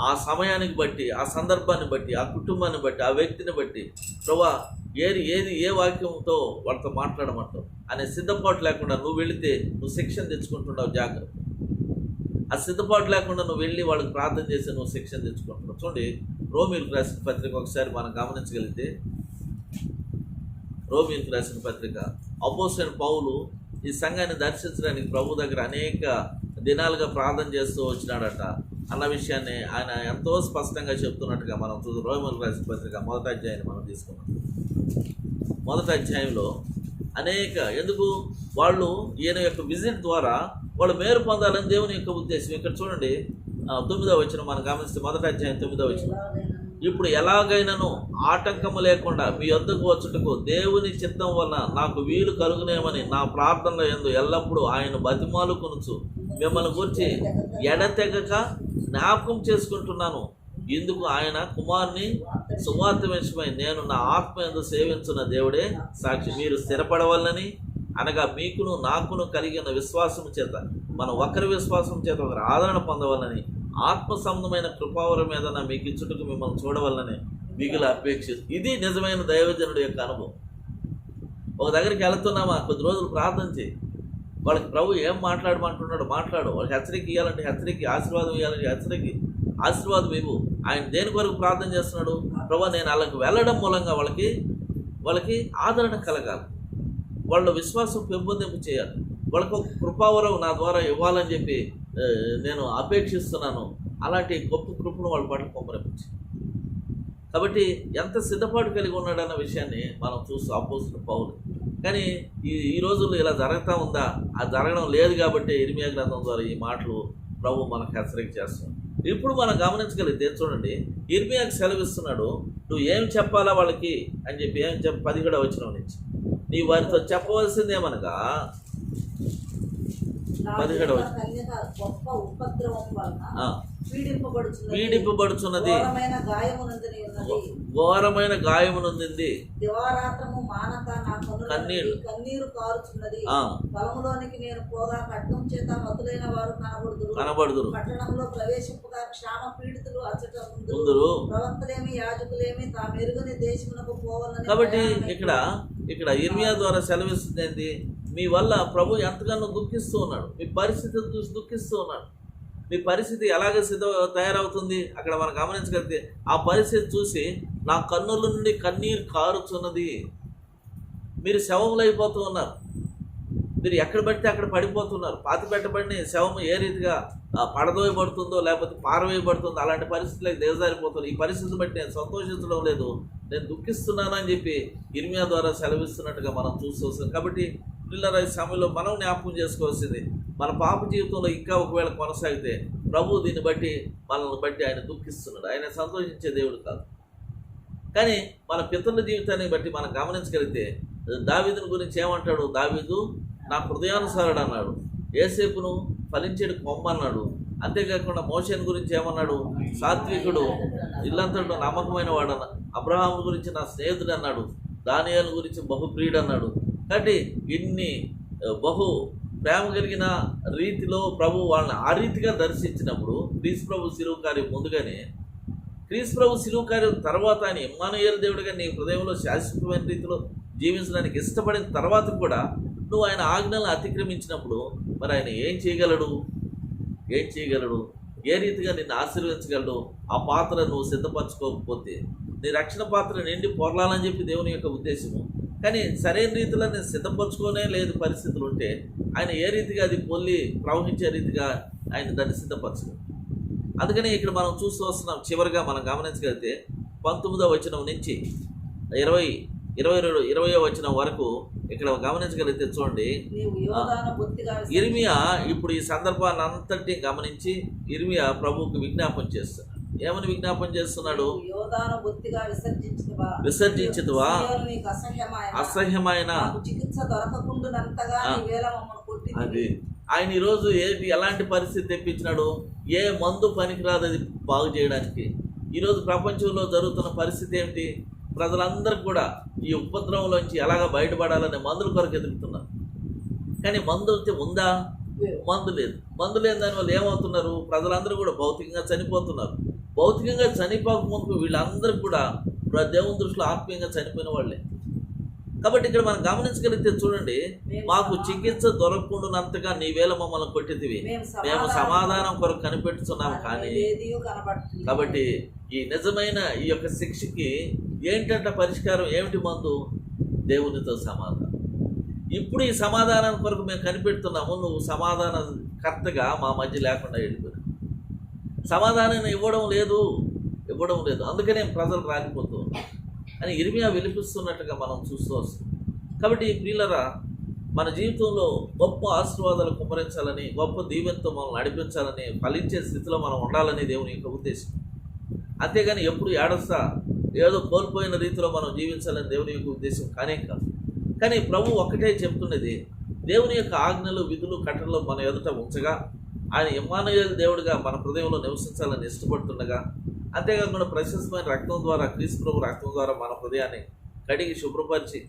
ఆ సమయానికి బట్టి, ఆ సందర్భాన్ని బట్టి, ఆ కుటుంబాన్ని బట్టి, ఆ వ్యక్తిని బట్టి ప్రభా ఏ వాక్యంతో వాళ్ళతో మాట్లాడమంటావు అనే సిద్ధపాటు లేకుండా నువ్వు వెళితే నువ్వు శిక్షణ తెచ్చుకుంటున్నావు. జాగ్రత్త. ఆ సిద్ధపాటు లేకుండా నువ్వు వెళ్ళి వాళ్ళకి ప్రార్థన చేసి నువ్వు శిక్షణ తెచ్చుకుంటున్నావు. చూడండి, రోమీయులకు రాసిన పత్రిక ఒకసారి మనం గమనించగలిగితే, రోమీయులకు రాసిన పత్రిక అపోస్తలుడైన పౌలు ఈ సంఘాన్ని దర్శించడానికి ప్రభు దగ్గర అనేక దినాలుగా ప్రార్థన చేస్తూ వచ్చినాడట అన్న విషయాన్ని ఆయన ఎంతో స్పష్టంగా చెప్తున్నట్టుగా మనం రోమీయులకు రాసిన పత్రిక 1వ అధ్యాయాన్ని మనం తీసుకున్నాం. 1వ అధ్యాయంలో ఎందుకు వాళ్ళు ఈయన యొక్క విజిట్ ద్వారా వాళ్ళు మేలు పొందాలని దేవుని యొక్క ఉద్దేశం. ఇక్కడ చూడండి 9వ వచనం మనం గమనిస్తే, 1వ అధ్యాయం 9వ వచనం, ఇప్పుడు ఎలాగైనాను ఆటంకము లేకుండా మీ వద్దకు వచ్చుటకు దేవుని చిత్తం వలన నాకు వీలు కలుగునేమని నా ప్రార్థనలో యందు ఎల్లప్పుడూ ఆయన బతిమాలుకొనుచు మిమ్మల్ని గురించి ఎడతెగక జ్ఞాపకం చేసుకుంటున్నాను. ఇందుకు ఆయన కుమారుని సువార్త విషయమై నేను నా ఆత్మ యందు సేవించున్న దేవుడే సాక్షి. మీరు స్థిరపడవల్లని, అనగా మీకును నాకును కలిగిన విశ్వాసం చేత మనం ఒకరి విశ్వాసం చేత ఒకరు ఆదరణ పొందవలని, ఆత్మ సంబంధమైన కృపావరం మీద మీకు ఇచ్చుటకు మిమ్మల్ని చూడవల్లని మిగిలి అపేక్షిస్తూ. ఇది నిజమైన దైవజనుడి యొక్క అనుభవం. ఒక దగ్గరికి వెళుతున్నామా, కొద్ది రోజులు ప్రార్థన చేయి, వాళ్ళకి ప్రభు ఏం మాట్లాడమంటున్నాడు మాట్లాడు, వాళ్ళకి హెచ్చరిక ఇవ్వాలంటే హెచ్చరిక, ఆశీర్వాదం ఇవ్వాలంటే హెచ్చరిక, ఆశీర్వాదం ఇవ్వు. ఆయన దేని కొరకు ప్రార్థన చేస్తున్నాడు? ప్రభు నేను వాళ్ళకి వెళ్ళడం మూలంగా వాళ్ళకి ఆదరణ కలగాలి, వాళ్ళ విశ్వాసం పెంపొందింపు చేయాలి, వాళ్ళకు ఒక కృపావరం నా ద్వారా ఇవ్వాలని చెప్పి నేను అపేక్షిస్తున్నాను. అలాంటి గొప్ప కృపను వాళ్ళ పట్ల పంపనిపించి. కాబట్టి ఎంత సిద్ధపాటు కలిగి ఉన్నాడన్న విషయాన్ని మనం చూస్తూ అపోస్తలుడైన పౌలు. కానీ ఈ రోజుల్లో ఇలా జరుగుతూ ఉందా? అది జరగడం లేదు కాబట్టి ఇర్మియా గ్రంథం ద్వారా ఈ మాటలు ప్రభు మనకు హెచ్చరిక చేస్తున్నాడు. ఇప్పుడు మనం గమనించగలిగితే చూడండి, ఇర్మియాకి సెలవిస్తున్నాడు, నువ్వు ఏం చెప్పాలా వాళ్ళకి అని చెప్పి. ఏం 17వ వచనం నుంచి నీ వారితో చెప్పవలసిందేమనగా 17వ పీడింపబడుచున్నది, ఘోరమైన గాయమునుంది, కన్నీరు కారుచున్నది. పొలములోనికి నేను పోగా ఖడ్గం చేత మతులైన వారు కనబడుదురు, పట్టణంలో ప్రవేశింపగా క్షామ పీడితులు అచ్చట ఉందురు, ప్రవక్తలేమి యాజకులేమి తాము ఎరుగని దేశమునకు పోవాలని. కాబట్టి ఇక్కడ ఇర్మియా ద్వారా సెలవిస్తుంది ఏంటి? మీ వల్ల ప్రభు ఎంతగానో దుఃఖిస్తూ ఉన్నాడు, మీ పరిస్థితిని చూసి దుఃఖిస్తూ ఉన్నాడు. మీ పరిస్థితి ఎలాగ తయారవుతుంది అక్కడ మనం గమనించగలిగితే, ఆ పరిస్థితి చూసి నా కన్నుల నుండి కన్నీరు కారుచున్నది. మీరు శవములు అయిపోతూ ఉన్నారు, మీరు ఎక్కడ పడితే అక్కడ పడిపోతున్నారు. పాతి పెట్టబడిన శవము ఏ రీతిగా పడదోయబడుతుందో లేకపోతే పారవేయబడుతుందో అలాంటి పరిస్థితులకు దిగజారిపోతుంది. ఈ పరిస్థితిని బట్టి నేను సంతోషించడం లేదు, నేను దుఃఖిస్తున్నాను అని చెప్పి ఇర్మియా ద్వారా సెలవిస్తున్నట్టుగా మనం చూస్తూ వస్తాం. కాబట్టి పిల్లల ఈ సమయంలో మనం జ్ఞాపకం చేసుకోవాల్సింది, మన పాప జీవితంలో ఇంకా ఒకవేళ కొనసాగితే ప్రభు దీన్ని బట్టి మనల్ని బట్టి ఆయన దుఃఖిస్తున్నాడు. ఆయన సంతోషించే దేవుడు కాదు. కానీ మన పితరుల జీవితాన్ని బట్టి మనం గమనించగలిగితే దావీదుని గురించి ఏమంటాడు? దావీదు నా హృదయానుసారుడు అన్నాడు, యేసేపును ఫలించేడు కొమ్మ అన్నాడు. అంతేకాకుండా మోషేని గురించి ఏమన్నాడు? సాత్వికుడు, ఇల్లంతటా నమ్మకమైన వాడు అన్న. అబ్రహాము గురించి నా స్నేహితుడు అన్నాడు. దానియేలు గురించి బహుప్రియుడు అన్నాడు. కాబట్టి ఇన్ని బహు ప్రేమ కలిగిన రీతిలో ప్రభు వాళ్ళని ఆ రీతిగా దర్శించినప్పుడు, క్రీస్తు ప్రభు శిలువ కార్యం ముందుగానే, క్రీస్తు ప్రభు శిలువ కార్యం తర్వాత ఆయన ఇమ్మానుయేలు దేవుడిగా నీ హృదయంలో శాశ్వతమైన రీతిలో జీవించడానికి ఇష్టపడిన తర్వాత కూడా నువ్వు ఆయన ఆజ్ఞలను అతిక్రమించినప్పుడు మరి ఆయన ఏం చేయగలడు? ఏ రీతిగా నిన్ను ఆశీర్వదించగలడు? ఆ పాత్ర నువ్వు సిద్ధపరచుకోకపోతే నీ రక్షణ పాత్ర నిండి పొరలాలని చెప్పి దేవుని యొక్క ఉద్దేశము. కానీ సరైన రీతిలో నేను సిద్ధపరచుకోనే లేదు పరిస్థితులు ఉంటే ఆయన ఏ రీతిగా అది పొల్లి ప్రవహించే రీతిగా ఆయన దాన్ని సిద్ధపరచలేదు. అందుకని ఇక్కడ మనం చూస్తూ వస్తున్నాం. చివరిగా మనం గమనించగలిగితే 19వ వచనం నుంచి 20వ వచనం వరకు ఇక్కడ గమనించగలిగితే చూడండి, ఇర్మియా ఇప్పుడు ఈ సందర్భాన్ని అంతటి గమనించి ఇర్మియా ప్రభువుకు విజ్ఞాపన చేస్తున్నాడు. ఏమని విజ్ఞాపన చేస్తున్నాడు? విసర్జించదువా, అసహ్యమైన. అది ఆయన ఈరోజు ఎలాంటి పరిస్థితి తెప్పించినాడు? ఏ మందు పనికిరాదు అది బాగు చేయడానికి. ఈరోజు ప్రపంచంలో జరుగుతున్న పరిస్థితి ఏమిటి? ప్రజలందరూ కూడా ఈ ఉపద్రవంలోంచి ఎలాగ బయటపడాలనే మందుల కొరకు ఎదుగుతున్నారు. కానీ మందు అయితే ఉందా? మందు లేదు. మందు లేని దానివల్ల ఏమవుతున్నారు? ప్రజలందరూ కూడా భౌతికంగా చనిపోతున్నారు. భౌతికంగా చనిపోకముందు వీళ్ళందరూ కూడా దేవుని దృష్టిలో ఆత్మీయంగా చనిపోయిన వాళ్ళే. కాబట్టి ఇక్కడ మనం గమనించగలిగితే చూడండి, మాకు చికిత్స దొరకకుండానంతగా నీవేళ మమ్మల్ని కొట్టితివి, మేము సమాధానం కొరకు కనిపెట్టుతున్నాము. కానీ కాబట్టి ఈ నిజమైన ఈ యొక్క శిక్షకి ఏంటంటే పరిష్కారం ఏమిటి? మందు దేవునితో సమాధానం. ఇప్పుడు ఈ సమాధానం కొరకు మేము కనిపెడుతున్నాము, నువ్వు సమాధాన కర్తగా మా మధ్య లేకుండా వెళ్ళిపోయావు. సమాధానాన్ని ఇవ్వడం లేదు. అందుకనే ప్రజలు రాకపోతూ అని ఇర్మియా విలిపిస్తున్నట్టుగా మనం చూస్తూ వస్తాం. కాబట్టి ప్రియులరా, మన జీవితంలో గొప్ప ఆశీర్వాదాలు కుమ్మరించాలని, గొప్ప దీవెనతో మనం నడిపించాలని, ఫలించే స్థితిలో మనం ఉండాలని దేవుని యొక్క ఉద్దేశం. అంతేగాని ఎప్పుడు ఏడస్తా ఏదో కోల్పోయిన రీతిలో మనం జీవించాలని దేవుని యొక్క ఉద్దేశం కానే కాదు. కానీ ప్రభు ఒక్కటే చెప్తున్నది, దేవుని యొక్క ఆజ్ఞలు విధులు కట్టడలు మన ఎదుట ఉంచగా, ఆయన ఇమ్మానుయేలు దేవుడిగా మన హృదయంలో నివసించాలని ఇష్టపడుతుండగా, అంతేకాకుండా ప్రశస్తమైన రక్తం ద్వారా, క్రీస్తు ప్రభు రక్తం ద్వారా మన హృదయాన్ని కడిగి శుభ్రపరిచి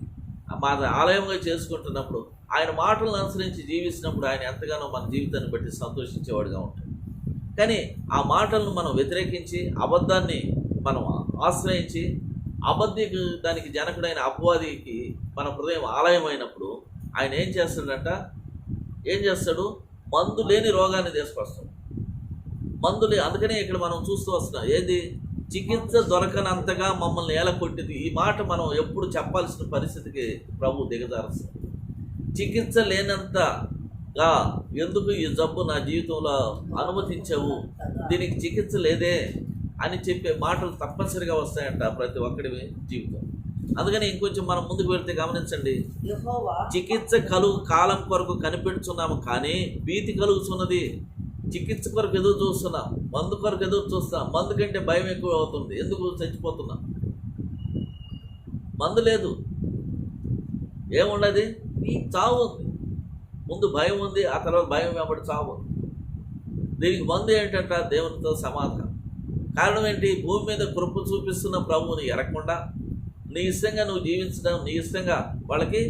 మన ఆలయంగా చేసుకుంటున్నప్పుడు, ఆయన మాటలను అనుసరించి జీవిస్తున్నప్పుడు ఆయన ఎంతగానో మన జీవితాన్ని బట్టి సంతోషించేవాడుగా ఉంటాడు. కానీ ఆ మాటలను మనం వ్యతిరేకించి అబద్ధాన్ని మనం ఆశ్రయించి దానికి జనకుడైన అపవాదికి మన హృదయం ఆలయమైనప్పుడు ఆయన ఏం చేస్తాడు? మందు లేని రోగాన్ని తీసుకొస్తాడు. అందుకనే ఇక్కడ మనం చూస్తూ వస్తున్నాం, ఏది చికిత్స దొరకనంతగా మమ్మల్ని ఏలకొట్టింది. ఈ మాట మనం ఎప్పుడు చెప్పాల్సిన పరిస్థితికి ప్రభు దిగజారుస్తాడు. చికిత్స లేనంతగా ఎందుకు ఈ జబ్బు నా జీవితంలో అనుమతించావు, దీనికి చికిత్స లేదే అని చెప్పే మాటలు తప్పనిసరిగా వస్తాయంట ప్రతి ఒక్కడి జీవితం. అందుకని ఇంకొంచెం మనం ముందుకు వెళ్తే గమనించండి, చికిత్స కాలం కొరకు కనిపెడుతున్నాము కానీ భీతి కలుగుతున్నది. చికిత్స కొరకు ఎదురు చూస్తున్నాం, మందు కొరకు ఎదురు చూస్తాం. మందు కంటే భయం ఎక్కువ అవుతుంది. ఎందుకు చచ్చిపోతున్నాం? మందు లేదు, ఏముండదు, చావు ఉంది. ముందు భయం ఉంది, ఆ తర్వాత భయం వెంబడి చావు ఉంది. దీనికి మందు ఏంటంట? దేవునితో సమాధానం. కారణం ఏంటి? భూమి మీద కృప చూపిస్తున్న ప్రభువుని ఎరగకుండా నీ ఇష్టంగా నువ్వు జీవించడం, నీ ఇష్టంగా వాళ్ళకి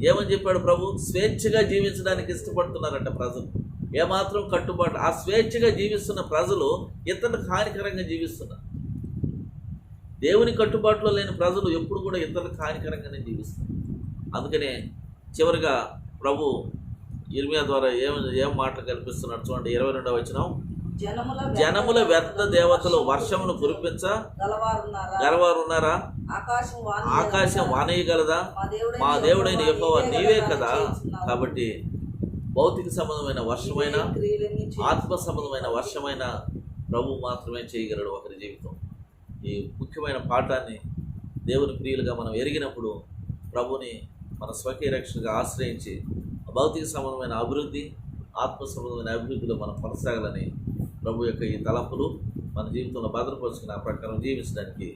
ఏమని చెప్పాడు ప్రభు? స్వేచ్ఛగా జీవించడానికి ఇష్టపడుతున్నారంట ప్రజలు. ఏమాత్రం కట్టుబాటు, ఆ స్వేచ్ఛగా జీవిస్తున్న ప్రజలు ఇతరులకు హానికరంగా జీవిస్తున్నారు. దేవుని కట్టుబాటులో లేని ప్రజలు ఎప్పుడు కూడా ఇతరులకు హానికరంగానే జీవిస్తారు. అందుకనే చివరిగా ప్రభు ఇర్మియా ద్వారా ఏం మాటలు కల్పిస్తున్నాడు చూడండి. 22వ వచనం, జనముల వ్యర్థ దేవతలు వర్షమును కురిపించ గలవారున్నారా? ఆకాశం వానేయగలదా? మా దేవుడైన యెహోవా నీవే కదా. కాబట్టి భౌతిక సంబంధమైన వర్షమైన, ఆత్మ సంబంధమైన వర్షమైన ప్రభు మాత్రమే చేయగలడు ఒకరి జీవితం. ఈ ముఖ్యమైన పాఠాన్ని దేవుని ప్రియులుగా మనం ఎరిగినప్పుడు ప్రభుని మన స్వకీయ రక్షణగా ఆశ్రయించి భౌతిక సంబంధమైన అభివృద్ధి, ఆత్మ సంబంధమైన అభివృద్ధిలో మనం కొనసాగాలని ప్రభు యొక్క ఈ తలంపులు మన జీవితంలో భద్రపరుచుకుని ఆ ప్రకారం జీవించడానికి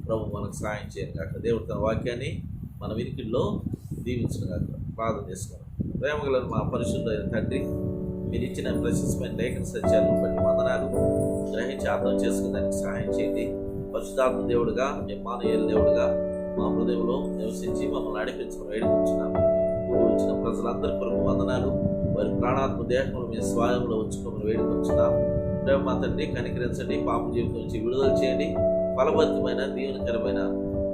ప్రభు మనకు సహాయం చేయను కాక. దేవుడు తన వాక్యాన్ని మన వినికిడిలో దీవించను కాక. ప్రార్థన చేసుకోండి. ప్రేమగల మా పరిశుద్ధమైన తండ్రి, మీరు ఇచ్చిన ప్రశస్తమైన లేఖన సత్యాలను బట్టి వందనాలు. గ్రహించి అర్థం చేసుకునేదానికి సహాయం చేయండి. పరిశుద్ధాత్మ దేవుడుగా, ఇమ్మానుయేలు దేవుడుగా మా హృదయంలో నివసించి మమ్మల్ని నడిపించుకుని వేడుకొచ్చున్నాము. కూడి వచ్చిన ప్రజలందరి కొరకు వందనాలు. వారి ప్రాణాత్మ దేహంలో మీ స్వాయంలో ఉంచుకోమని వేడుకొచ్చున్నాము. ప్రేమ మా తండ్రి, కనికరించండి. పాప జీవితం నుంచి విడుదల చేయండి. ఫలభరితమైన, దీవెనకరమైన,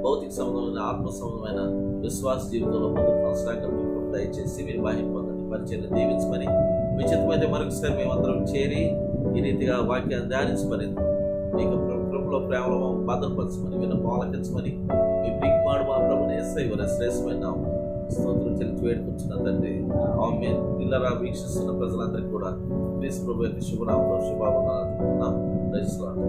భౌతిక సంబంధమైన, ఆత్మ సంబంధమైన విశ్వాస జీవితంలో ముందు కొనసాగండి. దయచేసి మీరు బాహ్యం పొందండి. పరిచయం దీవించమని మీ చిత్తమైతే మరొకసారి మేమందరం చేరి ఈ రీతిగా వాక్యాన్ని ధ్యానించమని, మీకు కృపలో ప్రేమలో భద్రపరచమని, విన్న పాలకించమని మీ ప్రియకుమారుడు మా ప్రభుని యేసయ్య వారి శ్రేష్టమైన స్తోత్రం చెల్లించి వేడుకొచ్చిన తండ్రి. ఆమేన్. ఇల్లరా వీక్షిస్తున్న ప్రజలందరికీ కూడా క్రీస్తు ప్రభు యొక్క శుభనామంలో శుభావందనాలు. Praise the lord.